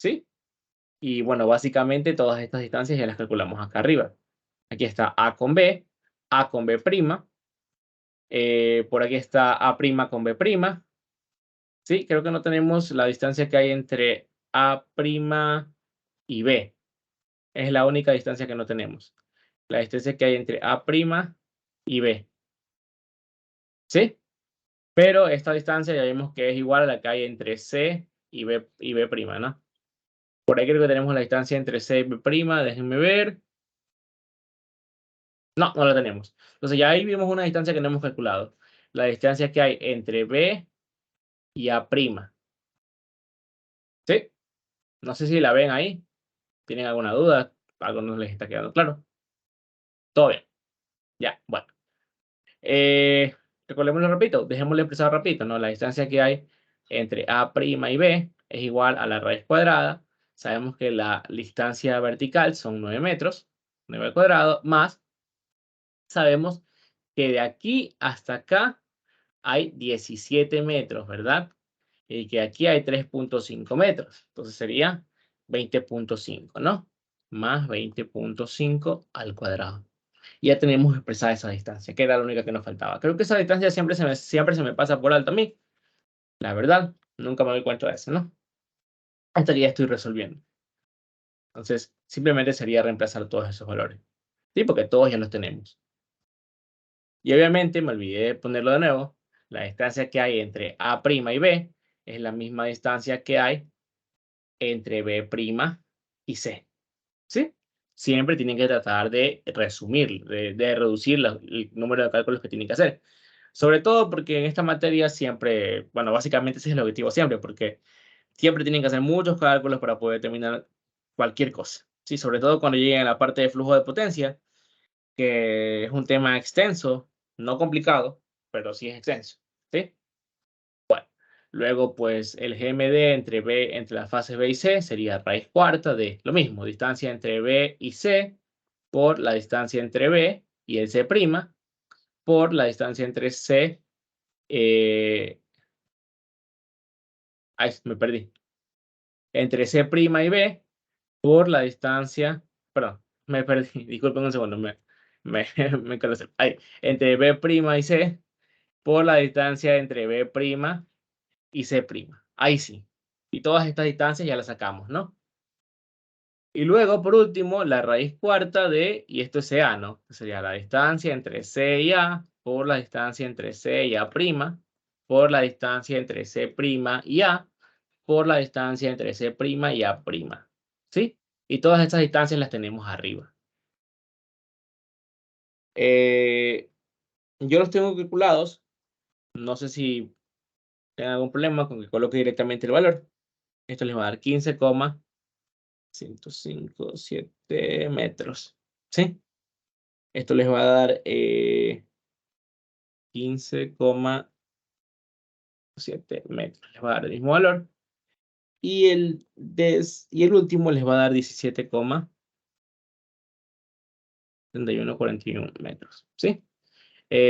¿sí? Y bueno, básicamente todas estas distancias ya las calculamos acá arriba. Aquí está A con B, A con B', por aquí está A' con B', ¿sí? Creo que no tenemos la distancia que hay entre A' y B. Es la única distancia que no tenemos. La distancia que hay entre A' y B. ¿Sí? Pero esta distancia ya vimos que es igual a la que hay entre C y B', ¿no? Por ahí creo que tenemos la distancia entre C y B', déjenme ver. No, no la tenemos. Entonces ya ahí vimos una distancia que no hemos calculado. La distancia que hay entre B y A'. ¿Sí? No sé si la ven ahí. ¿Tienen alguna duda? ¿Algo no les está quedando claro? Todo bien. Ya, bueno. Recordémoslo rapidito, dejémoslo expresado rapidito, ¿no? La distancia que hay entre A' y B es igual a la raíz cuadrada. Sabemos que la distancia vertical son 9 metros, 9 al cuadrado, más sabemos que de aquí hasta acá hay 17 metros, ¿verdad? Y que aquí hay 3.5 metros. Entonces sería 20.5, ¿no? Más 20.5 al cuadrado. Y ya tenemos expresada esa distancia, que era la única que nos faltaba. Creo que esa distancia siempre se me pasa por alto a mí. La verdad, nunca me doy cuenta de eso, ¿no? Hasta que ya estoy resolviendo. Entonces, simplemente sería reemplazar todos esos valores. Sí, porque todos ya los tenemos. Y obviamente me olvidé de ponerlo de nuevo. La distancia que hay entre A' y B es la misma distancia que hay entre B' y C. ¿Sí? Siempre tienen que tratar de resumir, de reducir el número de cálculos que tienen que hacer. Sobre todo porque en esta materia siempre, bueno, básicamente ese es el objetivo siempre, porque siempre tienen que hacer muchos cálculos para poder determinar cualquier cosa. Sí, sobre todo cuando lleguen a la parte de flujo de potencia, que es un tema extenso, no complicado, pero sí es extenso. ¿Sí? Luego, pues el GMD entre las fases B y C sería raíz cuarta de lo mismo, distancia entre B y C por la distancia entre B y el C' por la distancia entre C. Ay, me perdí. Entre C' y B por la distancia. Perdón, me perdí. Disculpen un segundo. Me colapsé. Ahí. Entre B' y C por la distancia entre B' y C'. Ahí sí. Y todas estas distancias ya las sacamos, ¿no? Y luego, por último, la raíz cuarta de, y esto es CA, ¿no? Sería la distancia entre C y A por la distancia entre C y A', por la distancia entre C' y A, por la distancia entre C' y A'. ¿Sí? Y todas estas distancias las tenemos arriba. Yo los tengo calculados. No sé si tengan algún problema con que coloque directamente el valor. Esto les va a dar 15,1057 metros. ¿Sí? Esto les va a dar 15,7 metros. Les va a dar el mismo valor. Y el último les va a dar 17,3141 metros. ¿Sí?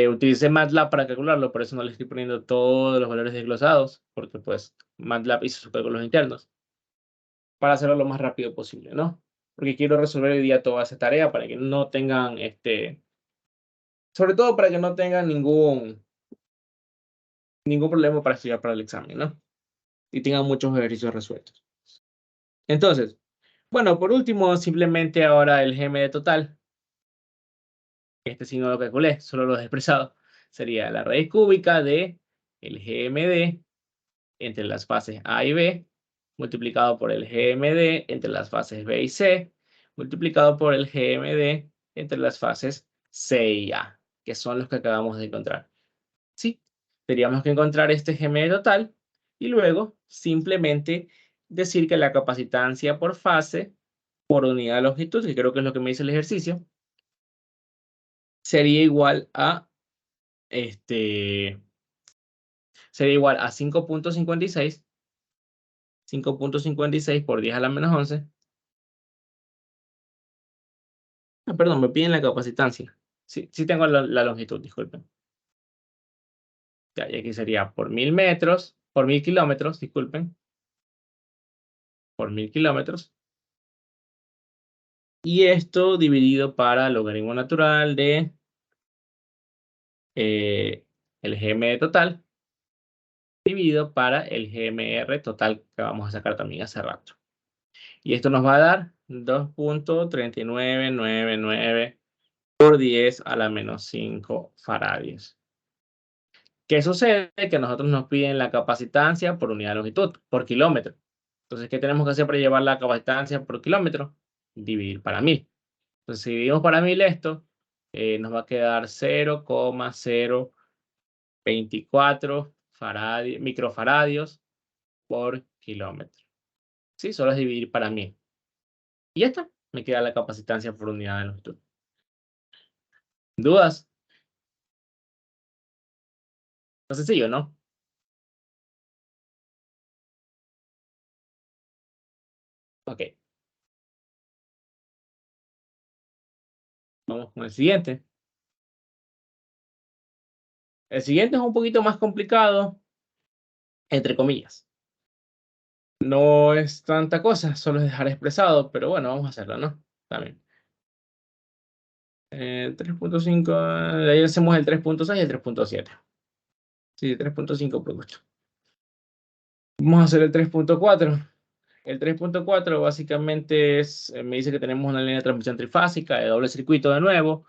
Utilicé MATLAB para calcularlo, por eso no les estoy poniendo todos los valores desglosados, porque pues MATLAB hizo sus cálculos internos para hacerlo lo más rápido posible, ¿no? Porque quiero resolver hoy día toda esa tarea para que no tengan, sobre todo para que no tengan ningún problema para estudiar para el examen, ¿no? Y tengan muchos ejercicios resueltos. Entonces, bueno, por último, simplemente ahora el GMD total, este sí no lo calculé, solo lo he expresado, sería la raíz cúbica de el GMD entre las fases A y B, multiplicado por el GMD entre las fases B y C, multiplicado por el GMD entre las fases C y A, que son los que acabamos de encontrar. ¿Sí? Tendríamos que encontrar este GMD total y luego simplemente decir que la capacitancia por fase por unidad de longitud, que creo que es lo que me dice el ejercicio, sería igual a sería igual a 5.56 por 10 a la menos 11. Perdón, me piden la capacitancia. Sí, sí tengo la longitud, disculpen. Ya, y aquí sería por 1000 metros, por 1000 kilómetros, disculpen, por 1000 kilómetros. Y esto dividido para logaritmo natural de el GM total, dividido para el GMR total que vamos a sacar también hace rato. Y esto nos va a dar 2.3999 por 10 a la menos 5 faradios. ¿Qué sucede? Que nosotros nos piden la capacitancia por unidad de longitud, por kilómetro. Entonces, ¿qué tenemos que hacer para llevar la capacitancia por kilómetro? Dividir para 1000. Entonces, si dividimos para 1000 esto, nos va a quedar 0,024 microfaradios por kilómetro. ¿Sí? Solo es dividir para 1000. Y ya está. Me queda la capacitancia por unidad de longitud. ¿Dudas? No sencillo, ¿no? Ok. Vamos con el siguiente. El siguiente es un poquito más complicado, entre comillas. No es tanta cosa, solo es dejar expresado, pero bueno, vamos a hacerlo, ¿no? También. 3.5, de ahí hacemos el 3.6 y el 3.7. Sí, 3.5 por gusto. Vamos a hacer el 3.4. El 3.4 básicamente es, me dice que tenemos una línea de transmisión trifásica de doble circuito de nuevo,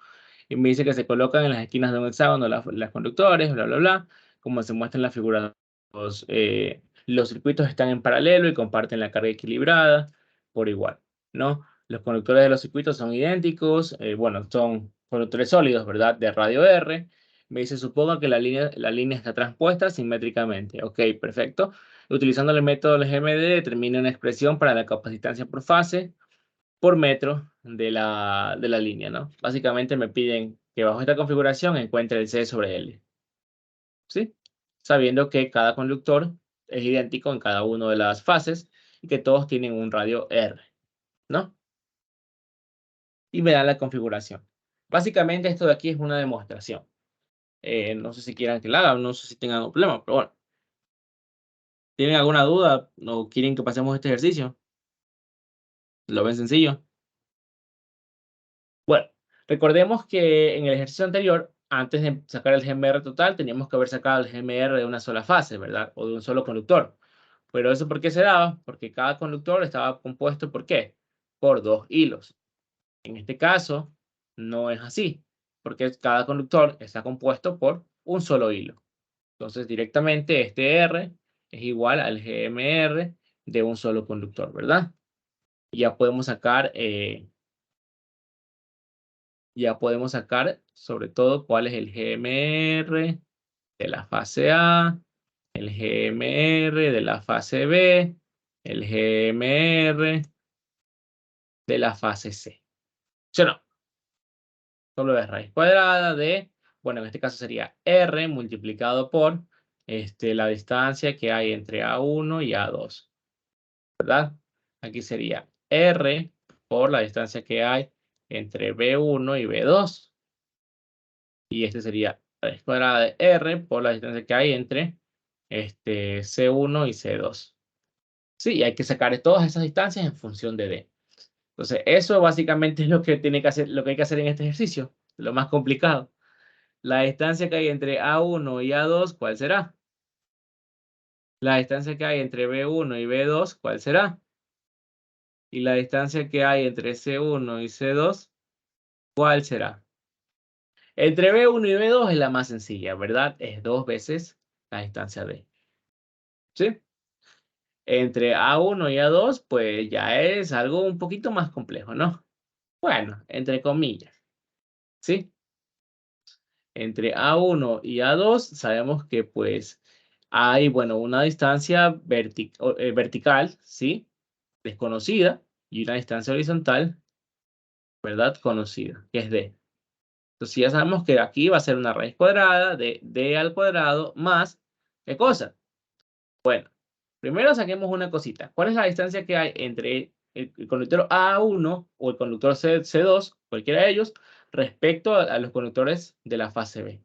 y me dice que se colocan en las esquinas de un hexágono las conductores, bla, bla, bla, como se muestra en la figura. Los circuitos están en paralelo y comparten la carga equilibrada por igual, ¿no? Los conductores de los circuitos son idénticos, bueno, son conductores sólidos, ¿verdad? De radio R. Me dice, suponga que la línea está transpuesta simétricamente. Ok, perfecto. Utilizando el método del GMD, determina una expresión para la capacitancia por fase por metro de la línea, ¿no? Básicamente me piden que bajo esta configuración encuentre el C sobre L, ¿sí? Sabiendo que cada conductor es idéntico en cada una de las fases y que todos tienen un radio R, ¿no? Y me dan la configuración. Básicamente esto de aquí es una demostración. No sé si quieran que la haga, no sé si tengan algún problema, pero bueno. ¿Tienen alguna duda o quieren que pasemos este ejercicio? ¿Lo ven sencillo? Bueno, recordemos que en el ejercicio anterior, antes de sacar el GMR total, teníamos que haber sacado el GMR de una sola fase, ¿verdad? O de un solo conductor. Pero eso ¿por qué se daba? Porque cada conductor estaba compuesto, ¿por qué? Por dos hilos. En este caso, no es así, porque cada conductor está compuesto por un solo hilo. Entonces, directamente este R es igual al GMR de un solo conductor, ¿verdad? Y ya podemos sacar sobre todo cuál es el GMR de la fase A, el GMR de la fase B, el GMR de la fase C. ¿Sí o no? Solo es raíz cuadrada de, bueno, en este caso sería R multiplicado por la distancia que hay entre A1 y A2, ¿verdad? Aquí sería R por la distancia que hay entre B1 y B2. Y este sería raíz cuadrada de R por la distancia que hay entre C1 y C2. Sí, y hay que sacar todas esas distancias en función de D. Entonces, eso básicamente es lo que tiene que hacer, lo que hay que hacer en este ejercicio, lo más complicado. La distancia que hay entre A1 y A2, ¿cuál será? La distancia que hay entre B1 y B2, ¿cuál será? Y la distancia que hay entre C1 y C2, ¿cuál será? Entre B1 y B2 es la más sencilla, ¿verdad? Es 2 veces la distancia D. ¿Sí? Entre A1 y A2, pues ya es algo un poquito más complejo, ¿no? Bueno, entre comillas, ¿sí? Entre A1 y A2 sabemos que pues hay, bueno, una distancia vertical, ¿sí? Desconocida, y una distancia horizontal, ¿verdad? Conocida, que es D. Entonces ya sabemos que aquí va a ser una raíz cuadrada de D al cuadrado más, ¿qué cosa? Bueno, primero saquemos una cosita. ¿Cuál es la distancia que hay entre el conductor A1 o el conductor C2, cualquiera de ellos, respecto a los conductores de la fase B?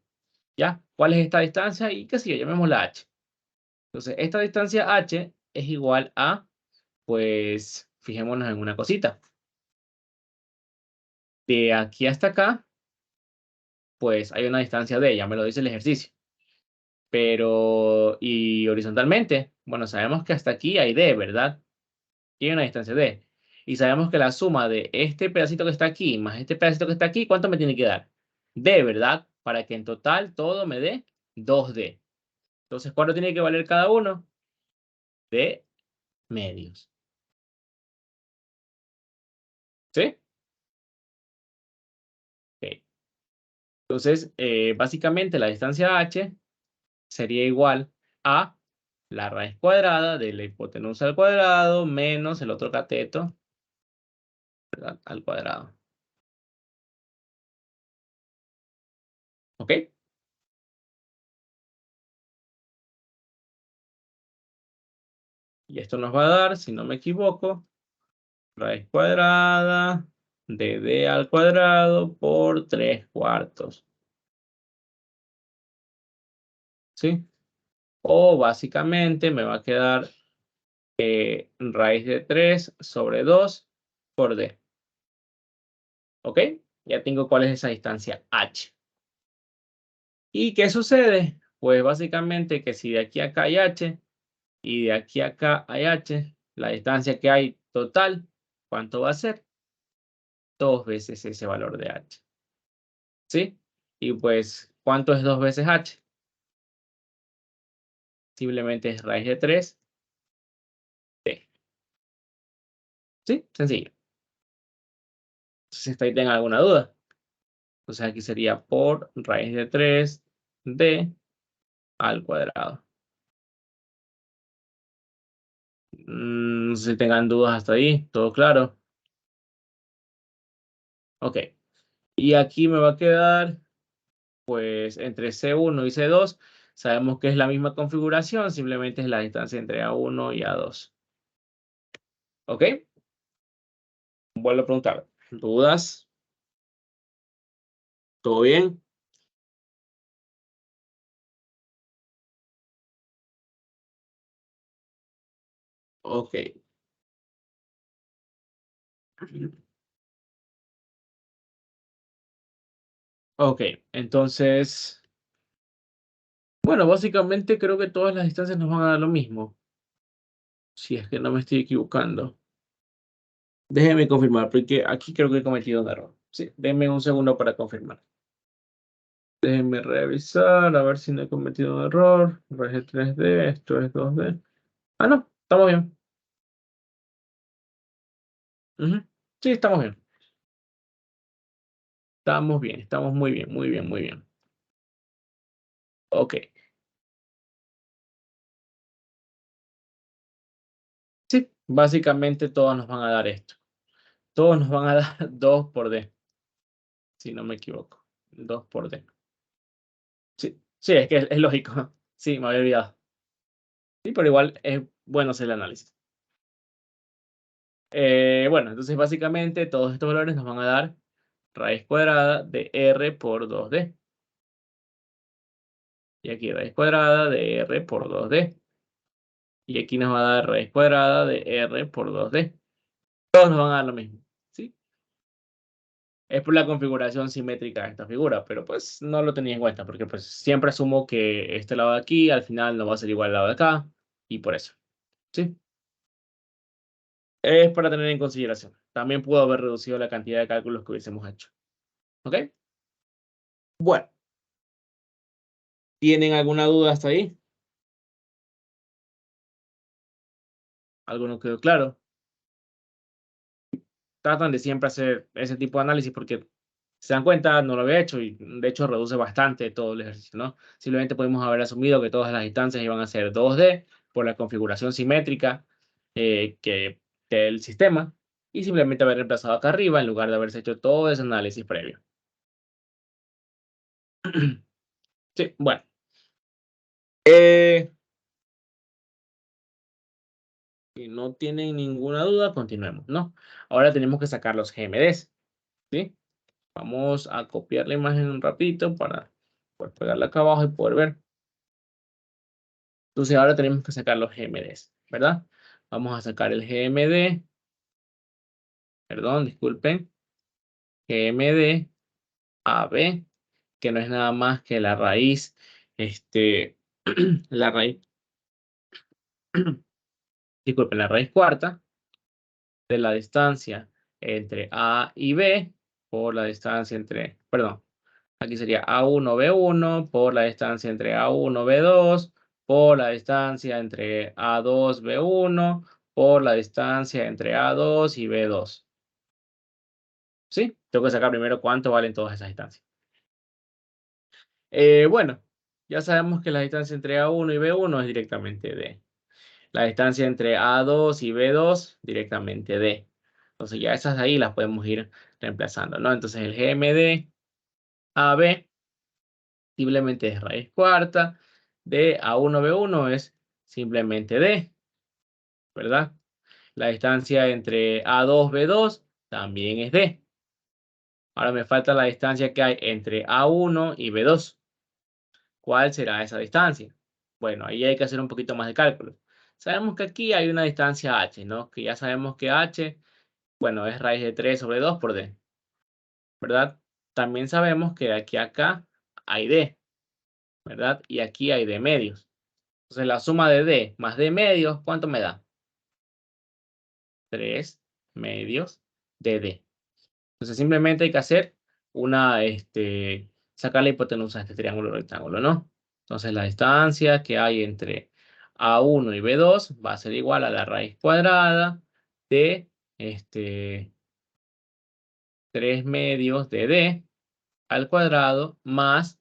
¿Ya? ¿Cuál es esta distancia? Y qué sé yo, llamémosla H. Entonces, esta distancia H es igual a, pues, fijémonos en una cosita. De aquí hasta acá, pues hay una distancia D, ya me lo dice el ejercicio. Pero, y horizontalmente, bueno, sabemos que hasta aquí hay D, ¿verdad? Y hay una distancia D. Y sabemos que la suma de este pedacito que está aquí más este pedacito que está aquí, ¿cuánto me tiene que dar? D, ¿verdad? Para que en total todo me dé 2D. Entonces, ¿cuánto tiene que valer cada uno? D medios. ¿Sí? Ok. Entonces, básicamente la distancia h sería igual a la raíz cuadrada de la hipotenusa al cuadrado menos el otro cateto, ¿verdad? Al cuadrado. ¿Ok? Y esto nos va a dar, si no me equivoco, raíz cuadrada de d al cuadrado por 3/4. ¿Sí? O básicamente me va a quedar raíz de 3 sobre 2 por d. ¿Ok? Ya tengo cuál es esa distancia h. ¿Y qué sucede? Pues básicamente que si de aquí a acá hay h y de aquí a acá hay h, la distancia que hay total, ¿cuánto va a ser? 2 veces ese valor de h. ¿Sí? Y pues, ¿cuánto es 2 veces h? Simplemente es raíz de 3 t. ¿Sí? Sencillo. Si está ahí tengan alguna duda. Entonces aquí sería por raíz de 3 d al cuadrado. No sé si tengan dudas hasta ahí. ¿Todo claro? Ok. Y aquí me va a quedar, pues, entre C1 y C2. Sabemos que es la misma configuración, simplemente es la distancia entre A1 y A2. ¿Ok? Vuelvo a preguntar. ¿Dudas? ¿Todo bien? Ok. Ok, entonces, bueno, básicamente creo que todas las distancias nos van a dar lo mismo, si es que no me estoy equivocando. Déjeme confirmar, porque aquí creo que he cometido un error. Sí, denme un segundo para confirmar. Déjenme revisar, a ver si no he cometido un error. Rg 3D, esto es 2D. Ah, no, estamos bien. Ujú. Sí, estamos bien. Estamos bien, estamos muy bien, muy bien, muy bien. Ok, sí, básicamente todos nos van a dar esto. Todos nos van a dar 2 por D, si no me equivoco. 2 por D. Sí, sí, es que es lógico. Sí, me había olvidado. Sí, pero igual es bueno hacer el análisis. Bueno, entonces básicamente todos estos valores nos van a dar raíz cuadrada de R por 2D. Y aquí raíz cuadrada de R por 2D. Y aquí nos va a dar raíz cuadrada de R por 2D. Todos nos van a dar lo mismo. ¿Sí? Es por la configuración simétrica de esta figura, pero pues no lo tenía en cuenta porque pues siempre asumo que este lado de aquí al final no va a ser igual al lado de acá y por eso. ¿Sí? Es para tener en consideración. También pudo haber reducido la cantidad de cálculos que hubiésemos hecho. ¿Ok? Bueno, ¿tienen alguna duda hasta ahí? ¿Algo no quedó claro? Tratan de siempre hacer ese tipo de análisis porque se dan cuenta, no lo había hecho y de hecho reduce bastante todo el ejercicio, ¿no? Simplemente podemos haber asumido que todas las distancias iban a ser 2D por la configuración simétrica que del sistema y simplemente haber reemplazado acá arriba en lugar de haberse hecho todo ese análisis previo. Sí, bueno. Eh, si no tienen ninguna duda, continuemos, ¿no? Ahora tenemos que sacar los GMDs, ¿sí? Vamos a copiar la imagen un ratito para poder pegarla acá abajo y poder ver. Entonces ahora tenemos que sacar los GMDs, ¿verdad? Vamos a sacar el GMD, perdón, disculpen, GMD AB, que no es nada más que la raíz, la raíz, disculpen, la raíz cuarta de la distancia entre A y B por la distancia entre, perdón, aquí sería A1, B1 por la distancia entre A1, B2 por la distancia entre A2, B1 por la distancia entre A2 y B2. ¿Sí? Tengo que sacar primero cuánto valen todas esas distancias. Bueno, ya sabemos que la distancia entre A1 y B1 es directamente D. La distancia entre A2 y B2 directamente D. Entonces ya esas de ahí las podemos ir reemplazando, ¿no? Entonces el GMD AB simplemente es raíz cuarta de A1, B1 es simplemente D, ¿verdad? La distancia entre A2, B2 también es D. Ahora me falta la distancia que hay entre A1 y B2. ¿Cuál será esa distancia? Bueno, ahí hay que hacer un poquito más de cálculo. Sabemos que aquí hay una distancia h, ¿no? Que ya sabemos que h, bueno, es raíz de 3 sobre 2 por d. ¿verdad? También sabemos que de aquí a acá hay D, ¿verdad? Y aquí hay D medios. Entonces la suma de D más D medios, ¿cuánto me da? 3 medios de D. Entonces simplemente hay que hacer sacar la hipotenusa de este triángulo rectángulo, ¿no? Entonces la distancia que hay entre A1 y B2 va a ser igual a la raíz cuadrada de 3 medios de D al cuadrado más,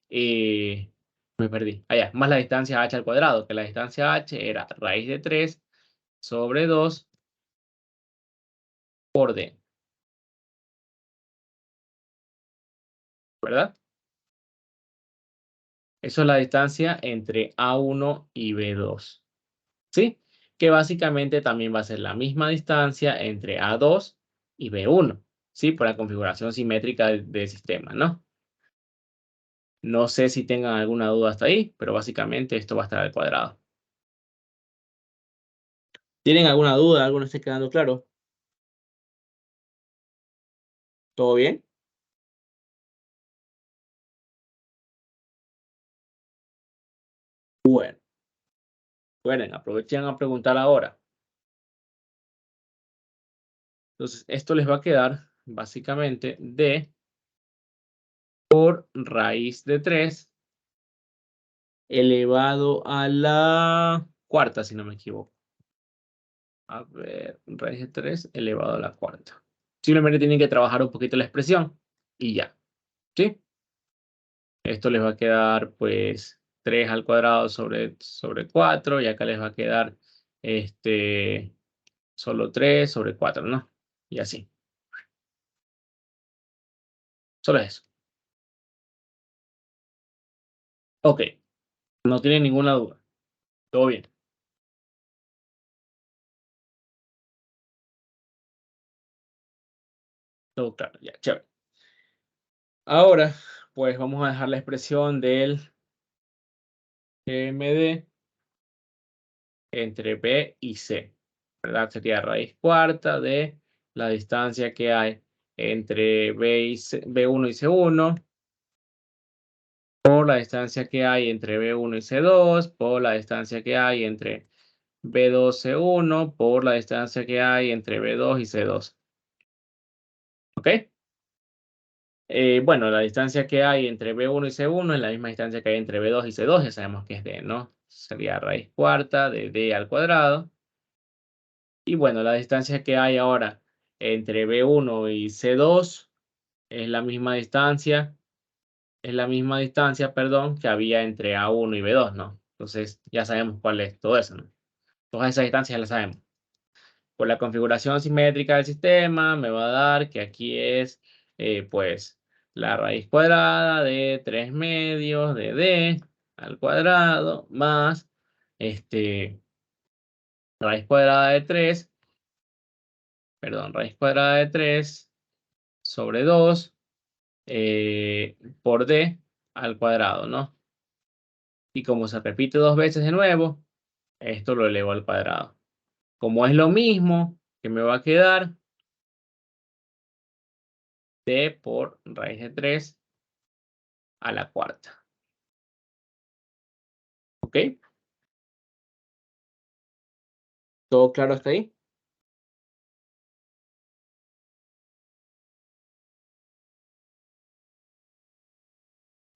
me perdí, allá, más la distancia h al cuadrado, que la distancia h era raíz de 3 sobre 2 por D, ¿verdad? Eso es la distancia entre A1 y B2, ¿sí? Que básicamente también va a ser la misma distancia entre A2 y B1, ¿sí? Por la configuración simétrica del sistema, ¿no? No sé si tengan alguna duda hasta ahí, pero básicamente esto va a estar al cuadrado. ¿Tienen alguna duda? ¿Algo no esté quedando claro? ¿Todo bien? Bueno, pueden aprovechen a preguntar ahora. Entonces, esto les va a quedar básicamente D por raíz de 3 elevado a la cuarta, si no me equivoco. A ver, raíz de 3 elevado a la cuarta. Simplemente tienen que trabajar un poquito la expresión y ya, ¿sí? Esto les va a quedar, pues, 3 al cuadrado sobre 4, y acá les va a quedar, solo 3 sobre 4, ¿no? Y así. Solo eso. Ok, no tienen ninguna duda. Todo bien. Todo claro, ya, chévere. Ahora, pues vamos a dejar la expresión del MD entre B y C, ¿verdad? Sería raíz cuarta de la distancia que hay entre B1 y C1 por la distancia que hay entre B1 y C2 por la distancia que hay entre B2, C1 por la distancia que hay entre B2 y C2. ¿Ok? Bueno, la distancia que hay entre B1 y C1 es la misma distancia que hay entre B2 y C2, ya sabemos que es D, ¿no? Sería raíz cuarta de D al cuadrado. Y bueno, la distancia que hay ahora entre B1 y C2 es la misma distancia, perdón, que había entre A1 y B2, ¿no? Entonces ya sabemos cuál es todo eso, ¿no? Todas esas distancias ya las sabemos. Por la configuración simétrica del sistema me va a dar que aquí es, pues, la raíz cuadrada de 3 medios de D al cuadrado más, raíz cuadrada de 3, perdón, raíz cuadrada de 3 sobre 2 por D al cuadrado, ¿no? Y como se repite dos veces de nuevo, esto lo elevo al cuadrado. Como es lo mismo, que me va a quedar D por raíz de 3 a la cuarta. ¿Ok? ¿Todo claro hasta ahí?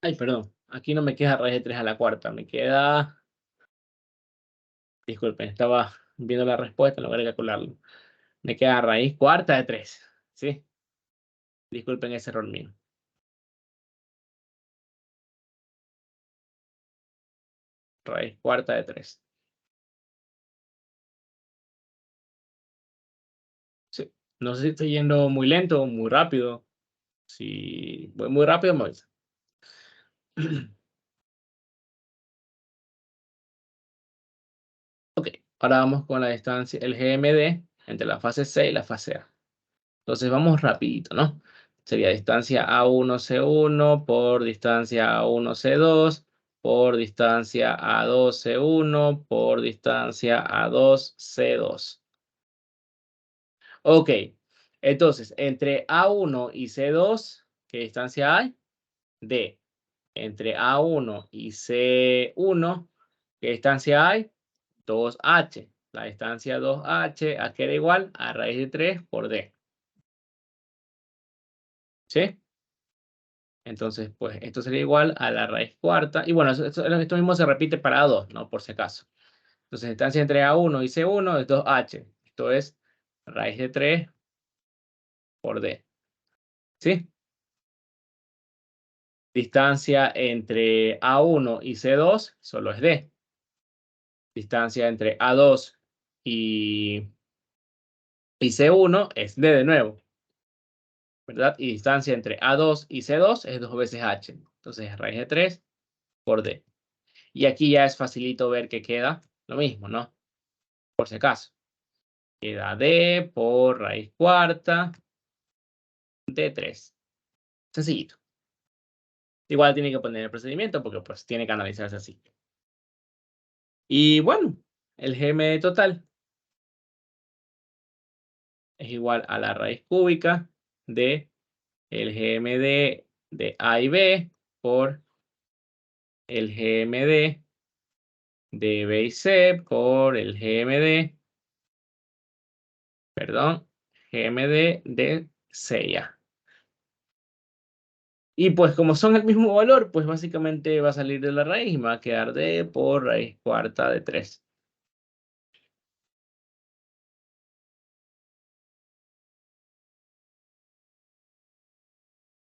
Ay, perdón. Aquí no me queda raíz de 3 a la cuarta. Me queda... Disculpen, estaba viendo la respuesta en lugar de calcularlo. Me queda raíz cuarta de 3. ¿Sí? Disculpen ese error mío. Raíz cuarta de 3. Sí. No sé si estoy yendo muy lento o muy rápido. Si voy muy rápido, me avisa. Ok, ahora vamos con la distancia, el GMD entre la fase C y la fase A. Entonces vamos rapidito, ¿no? Sería distancia A1C1 por distancia A1C2 por distancia A2C1 por distancia A2C2. Ok, Entonces, entre A1 y C2, ¿qué distancia hay? D. Entre A1 y C1, ¿qué distancia hay? 2H. La distancia 2H, ¿a qué era igual? A raíz de 3 por D. ¿Sí? Entonces, pues esto sería igual a la raíz cuarta. Y bueno, esto mismo se repite para A2, ¿no? Por si acaso. Entonces, distancia entre A1 y C1 es 2H. Esto es raíz de 3 por D. ¿Sí? Distancia entre A1 y C2 solo es D. Distancia entre A2 y, y C1 es D de nuevo, ¿verdad? Y distancia entre A2 y C2 es 2 veces H. Entonces, raíz de 3 por D. Y aquí ya es facilito ver que queda lo mismo, ¿no? Por si acaso. Queda D por raíz cuarta de 3. Sencillito. Igual tiene que poner el procedimiento porque pues tiene que analizarse así. Y bueno, el GMD total es igual a la raíz cúbica de el GMD de A y B por el GMD de B y C por el GMD, perdón, GMD de C y A. Y pues como son el mismo valor, pues básicamente va a salir de la raíz y me va a quedar D por raíz cuarta de 3.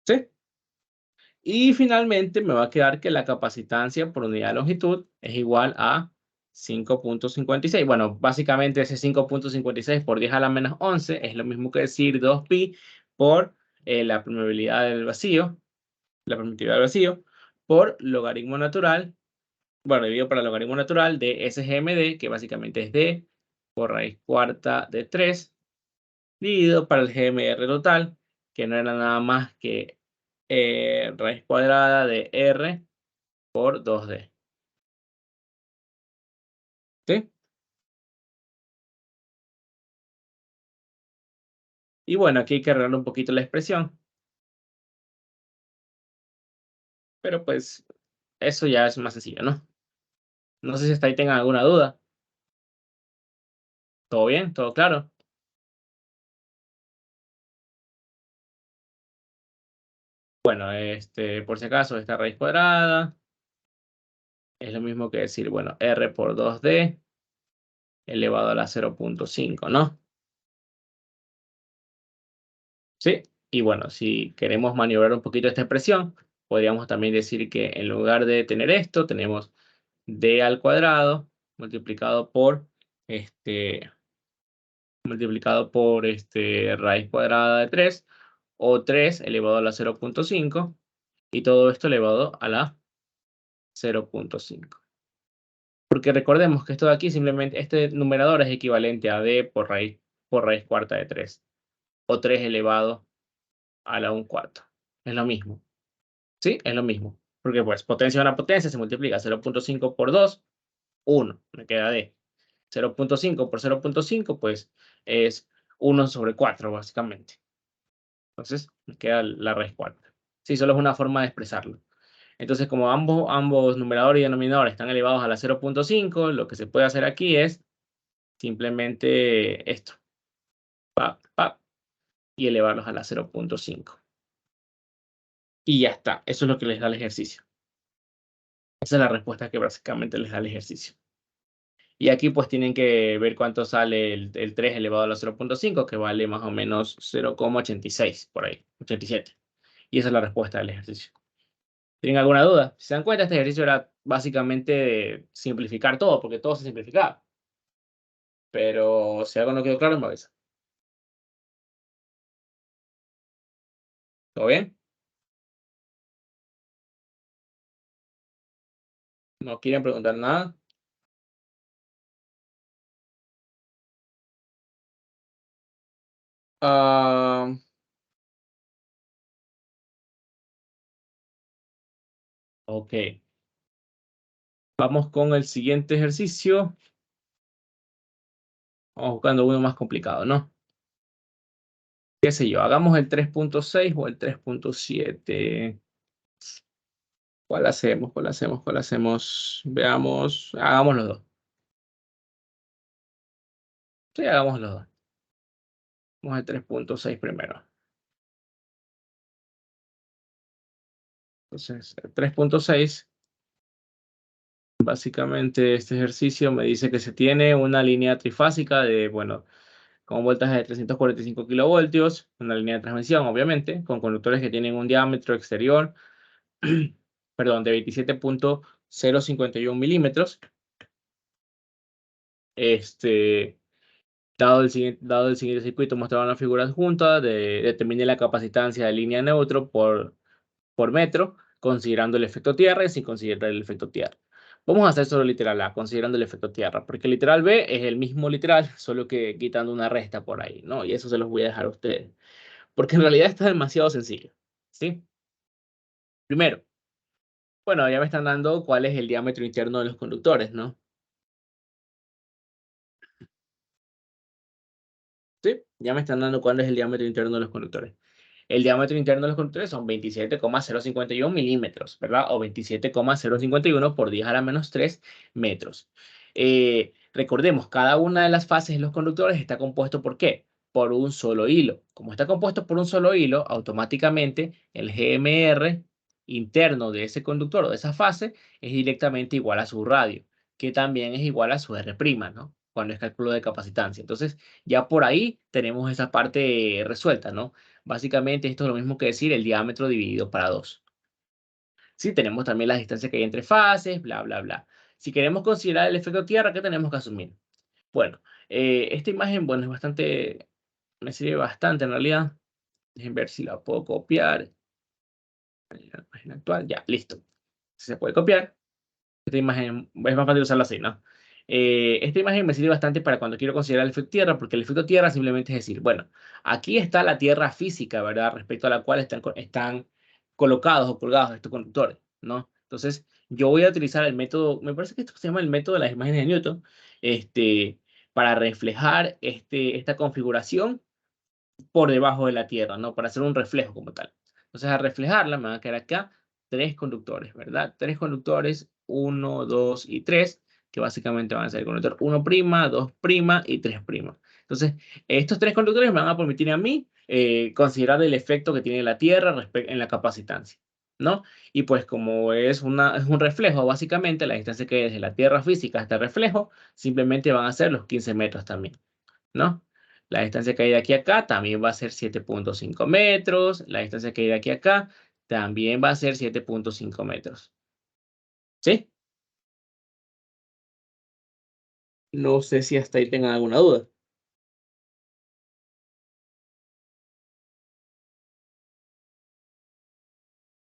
¿Sí? Y finalmente me va a quedar que la capacitancia por unidad de longitud es igual a 5.56. Bueno, básicamente ese 5.56 por 10 a la menos 11 es lo mismo que decir 2pi por la permeabilidad del vacío, la permitividad del vacío, por logaritmo natural, bueno, dividido por el logaritmo natural de SGMD, que básicamente es D por raíz cuarta de 3, dividido para el GMR total, que no era nada más que raíz cuadrada de R por 2D. ¿Sí? Y bueno, aquí hay que arreglar un poquito la expresión, pero pues eso ya es más sencillo, ¿no? No sé si hasta ahí tengan alguna duda. ¿Todo bien? ¿Todo claro? Bueno, por si acaso, esta raíz cuadrada es lo mismo que decir, bueno, R por 2D elevado a la 0.5, ¿no? Sí. Y bueno, si queremos maniobrar un poquito esta expresión, podríamos también decir que en lugar de tener esto, tenemos D al cuadrado multiplicado por raíz cuadrada de 3 o 3 elevado a la 0.5 y todo esto elevado a la 0.5. Porque recordemos que esto de aquí simplemente, este numerador es equivalente a d por raíz cuarta de 3 o 3 elevado a la 1 cuarto. Es lo mismo. ¿Sí? Es lo mismo. Porque pues potencia a una potencia se multiplica 0.5 por 2, 1. Me queda d. 0.5 por 0.5 pues es 1 sobre 4 básicamente. Entonces, me queda la raíz cuarta. Sí, solo es una forma de expresarlo. Entonces, como ambos numerador y denominador están elevados a la 0.5, lo que se puede hacer aquí es simplemente esto. Y elevarlos a la 0.5. Y ya está. Eso es lo que les da el ejercicio. Esa es la respuesta que básicamente les da el ejercicio. Y aquí pues tienen que ver cuánto sale el 3 elevado a la 0.5, que vale más o menos 0,86 por ahí, 87. Y esa es la respuesta del ejercicio. ¿Tienen alguna duda? Si se dan cuenta, este ejercicio era básicamente simplificar todo, porque todo se simplificaba. Pero si algo no quedó claro, me avisa. ¿Todo bien? ¿No quieren preguntar nada? Ah, ok. Vamos con el siguiente ejercicio. Vamos buscando uno más complicado, ¿no? qué sé yo, hagamos el 3.6 o el 3.7. ¿Cuál hacemos? ¿Cuál hacemos? ¿Cuál hacemos? Veamos, hagamos los dos. Sí, hagamos los dos. Vamos al 3.6 primero. Entonces, el 3.6, básicamente este ejercicio me dice que se tiene una línea trifásica de, bueno, con voltaje de 345 kilovoltios, una línea de transmisión, obviamente, con conductores que tienen un diámetro exterior, perdón, de 27.051 milímetros. Dado el siguiente circuito mostrado en la figura adjunta, determine la capacitancia de línea neutro por metro, considerando el efecto tierra y sin considerar el efecto tierra. Vamos a hacer solo literal A, considerando el efecto tierra, porque literal B es el mismo literal, solo que quitando una resta por ahí, ¿no? Y eso se los voy a dejar a ustedes, porque en realidad está demasiado sencillo, ¿sí? Primero, bueno, ya me están dando cuál es el diámetro interno de los conductores, ¿no? Sí, ya me están dando cuál es el diámetro interno de los conductores. El diámetro interno de los conductores son 27,051 milímetros, ¿verdad? O 27,051 por 10 a la menos 3 metros. Recordemos, cada una de las fases de los conductores está compuesto ¿por qué? Por un solo hilo. Como está compuesto por un solo hilo, automáticamente el GMR interno de ese conductor o de esa fase es directamente igual a su radio, que también es igual a su R', ¿no? Cuando es cálculo de capacitancia. Entonces, ya por ahí tenemos esa parte resuelta, ¿no? Básicamente esto es lo mismo que decir el diámetro dividido para 2. Sí, tenemos también las distancias que hay entre fases, bla, bla, bla. Si queremos considerar el efecto tierra, ¿qué tenemos que asumir? Bueno, esta imagen, bueno, es bastante, me sirve bastante en realidad. Dejen ver si la puedo copiar. En la página actual, ya, listo. Si se puede copiar. Esta imagen es más fácil usarla así, ¿no? Esta imagen me sirve bastante para cuando quiero considerar el efecto tierra, porque el efecto tierra simplemente es decir, bueno, aquí está la tierra física, ¿verdad? Respecto a la cual están colocados o colgados estos conductores, ¿no? Entonces, yo voy a utilizar el método, me parece que esto se llama el método de las imágenes de Newton, este, para reflejar esta configuración por debajo de la Tierra, ¿no? Para hacer un reflejo como tal. Entonces, al reflejarla, me van a quedar acá tres conductores, ¿verdad? Tres conductores, 1, 2 y 3, que básicamente van a ser el conductor 1', 2' y 3'. Entonces, estos tres conductores me van a permitir a mí considerar el efecto que tiene la Tierra en la capacitancia, ¿no? Y pues como es un reflejo, básicamente, la distancia que hay desde la Tierra física hasta el reflejo, simplemente van a ser los 15 metros también, ¿no? La distancia que hay de aquí a acá también va a ser 7.5 metros. La distancia que hay de aquí a acá también va a ser 7.5 metros. ¿Sí? No sé si hasta ahí tengan alguna duda.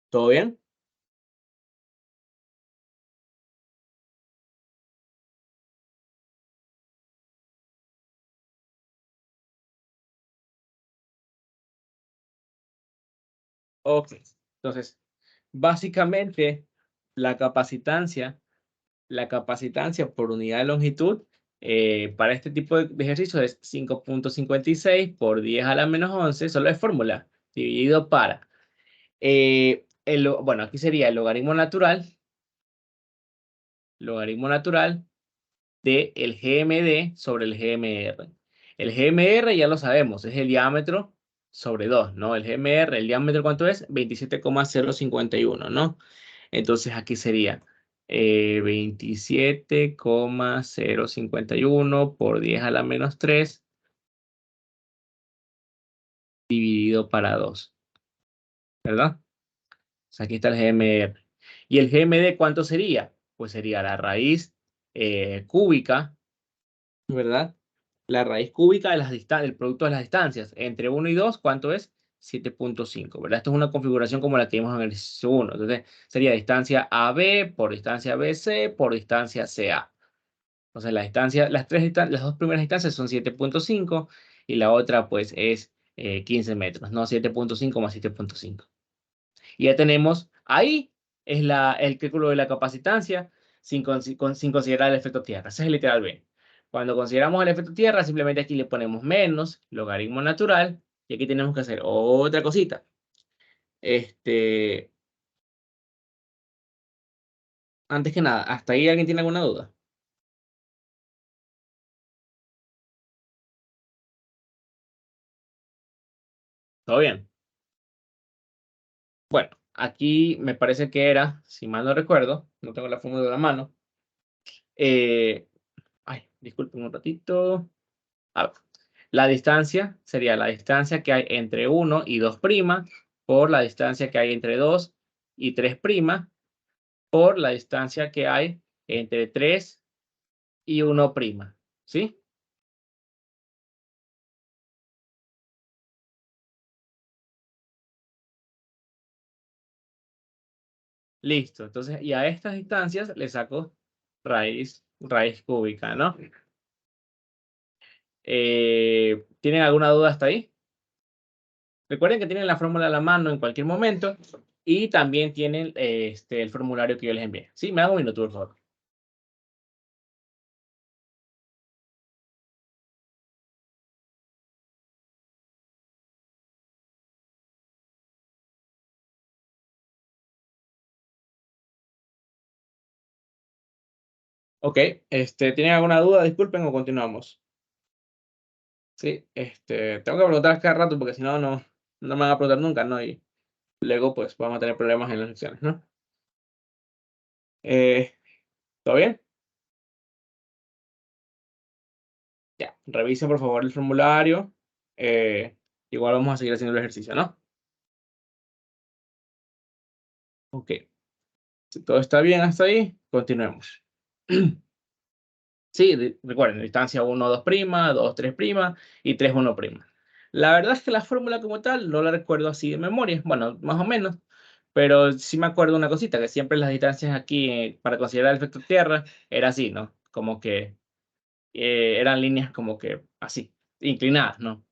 ¿Todo bien? Ok. Entonces, básicamente, la capacitancia, la capacitancia por unidad de longitud para este tipo de ejercicios es 5.56 por 10 a la menos 11, solo es fórmula, dividido para, bueno, aquí sería el logaritmo natural de el GMD sobre el GMR. El GMR ya lo sabemos, es el diámetro sobre 2, ¿no? El GMR, el diámetro, ¿cuánto es? 27,051, ¿no? Entonces aquí sería 27,051 por 10 a la menos 3 dividido para 2, ¿verdad? O sea, aquí está el GMR. ¿Y el GMD cuánto sería? Pues sería la raíz cúbica, ¿verdad? La raíz cúbica de del producto de las distancias. Entre 1 y 2, ¿cuánto es? 7.5, ¿verdad? Esto es una configuración como la que vimos en el ejercicio 1. Entonces, sería distancia AB por distancia BC por distancia CA. Entonces, las dos primeras distancias son 7.5 y la otra, pues, es 15 metros, ¿no? 7.5 más 7.5. Y ya tenemos, ahí es el cálculo de la capacitancia sin considerar el efecto tierra. Ese es el literal B. Cuando consideramos el efecto tierra, simplemente aquí le ponemos menos logaritmo natural Y aquí tenemos que hacer otra cosita. Antes que nada, ¿hasta ahí alguien tiene alguna duda? ¿Todo bien? Bueno, aquí me parece que era, si mal no recuerdo, no tengo la fórmula de la mano. eh, Disculpen un ratito. A ver, la distancia sería la distancia que hay entre 1 y 2' por la distancia que hay entre 2 y 3' por la distancia que hay entre 3 y 1'. ¿Sí? Listo. Entonces, y a estas distancias le saco raíz cúbica, ¿no? ¿Tienen alguna duda hasta ahí? Recuerden que tienen la fórmula a la mano en cualquier momento y también tienen el formulario que yo les envié. Sí, me dan un minuto, por favor. Ok, ¿tienen alguna duda? Disculpen o continuamos. Sí, tengo que preguntar cada rato porque si no, no me van a preguntar nunca, ¿no? Y luego, pues, vamos a tener problemas en las lecciones, ¿no? Eh, ¿Todo bien? Ya, revisen por favor el formulario. Eh, Igual vamos a seguir haciendo el ejercicio, ¿no? Ok, si todo está bien hasta ahí, continuemos. Sí, recuerden, distancia 1, 2', 2, 3' y 3, 1'. La verdad es que la fórmula como tal no la recuerdo así de memoria, bueno, más o menos, pero sí me acuerdo una cosita, que siempre las distancias aquí para considerar el efecto tierra era así, ¿no? Como que eran líneas como que así, inclinadas, ¿no?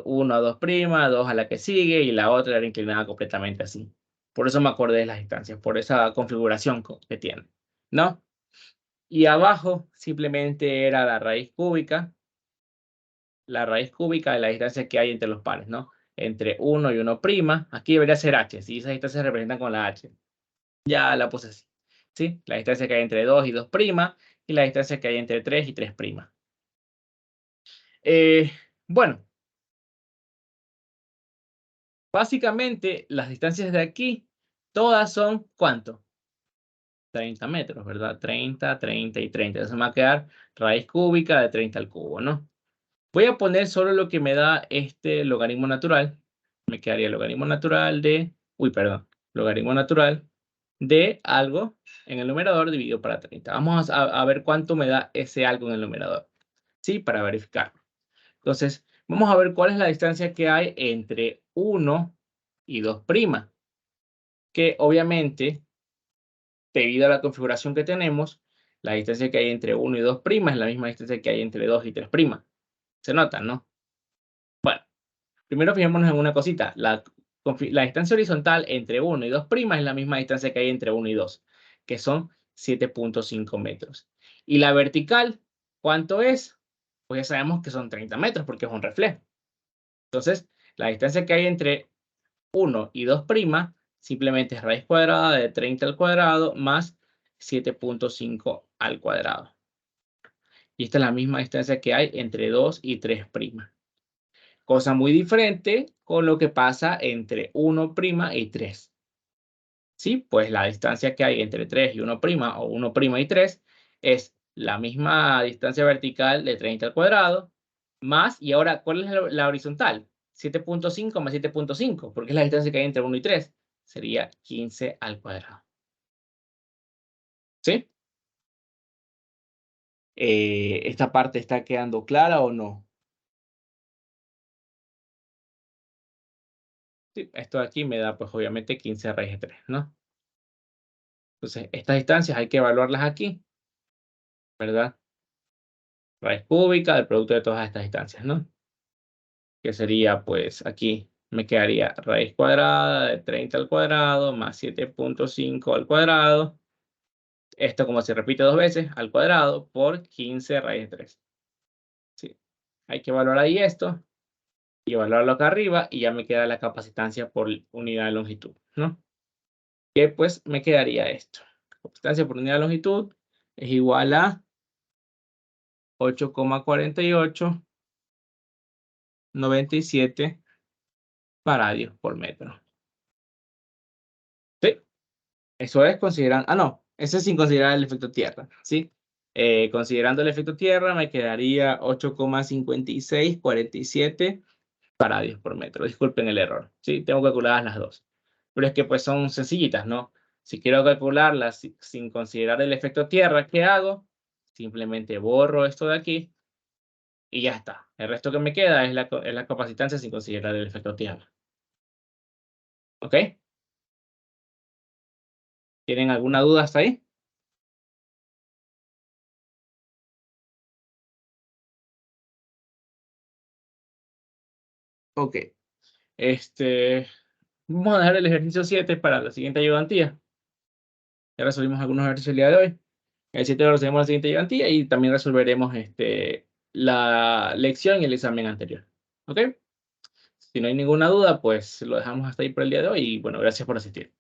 1 a 2', 2 a la que sigue y la otra era inclinada completamente así. Por eso me acordé de las distancias, por esa configuración que tiene, ¿no? Y abajo simplemente era la raíz cúbica de la distancia que hay entre los pares, ¿no? Entre 1 y 1'. Aquí debería ser h, si esas distancias se representan con la h. Ya la puse así, ¿sí? La distancia que hay entre 2 y 2' y la distancia que hay entre 3 y 3'. Eh, bueno, básicamente las distancias de aquí, todas son, ¿cuánto? 30 metros, ¿verdad? 30, 30 y 30. Entonces me va a quedar raíz cúbica de 30 al cubo, ¿no? Voy a poner solo lo que me da este logaritmo natural. Me quedaría logaritmo natural de, perdón, logaritmo natural de algo en el numerador dividido para 30. Vamos a ver cuánto me da ese algo en el numerador. Sí, para verificar. Entonces, vamos a ver cuál es la distancia que hay entre 1 y 2', que obviamente, debido a la configuración que tenemos, la distancia que hay entre 1 y 2' es la misma distancia que hay entre 2 y 3'. Se nota, ¿no? Bueno, primero fijémonos en una cosita. La distancia horizontal entre 1 y 2' es la misma distancia que hay entre 1 y 2, que son 7.5 metros. Y la vertical, ¿cuánto es? Pues ya sabemos que son 30 metros porque es un reflejo. Entonces, la distancia que hay entre 1 y 2' simplemente es raíz cuadrada de 30 al cuadrado más 7.5 al cuadrado. Y esta es la misma distancia que hay entre 2 y 3'. Cosa muy diferente con lo que pasa entre 1' y 3. Sí, pues la distancia que hay entre 3 y 1' o 1' y 3 es la misma distancia vertical de 30 al cuadrado más, y ahora, ¿cuál es la horizontal? 7.5 más 7.5, porque es la distancia que hay entre 1 y 3. Sería 15 al cuadrado. ¿Sí? ¿Esta parte está quedando clara o no? Sí, esto de aquí me da, pues obviamente, 15 raíz de 3, ¿no? Entonces, estas distancias hay que evaluarlas aquí, ¿verdad? Raíz cúbica del producto de todas estas distancias, ¿no? Que sería, pues, aquí me quedaría raíz cuadrada de 30 al cuadrado más 7.5 al cuadrado. Esto, como se repite dos veces, al cuadrado por 15 raíz de 3. Sí, hay que evaluar ahí esto. y evaluarlo acá arriba y ya me queda la capacitancia por unidad de longitud, ¿no? Que pues me quedaría esto. Capacitancia por unidad de longitud es igual a 8,4897 faradios por metro. ¿Sí? Eso es considerando, no, eso es sin considerar el efecto tierra, ¿sí? Considerando el efecto tierra me quedaría 8,5647 faradios por metro. Disculpen el error, ¿sí? Tengo calculadas las dos. Pero es que pues son sencillitas, ¿no? Si quiero calcularlas sin considerar el efecto tierra, ¿qué hago? Simplemente borro esto de aquí y ya está. El resto que me queda es la capacitancia sin considerar el efecto tierra. ¿Ok? ¿Tienen alguna duda hasta ahí? Ok. Vamos a dejar el ejercicio 7 para la siguiente ayudantía. Ya resolvimos algunos ejercicios el día de hoy. El 7 lo resolvemos la siguiente ayudantía y también resolveremos la lección y el examen anterior. ¿Ok? Si no hay ninguna duda, pues lo dejamos hasta ahí por el día de hoy y bueno, gracias por asistir.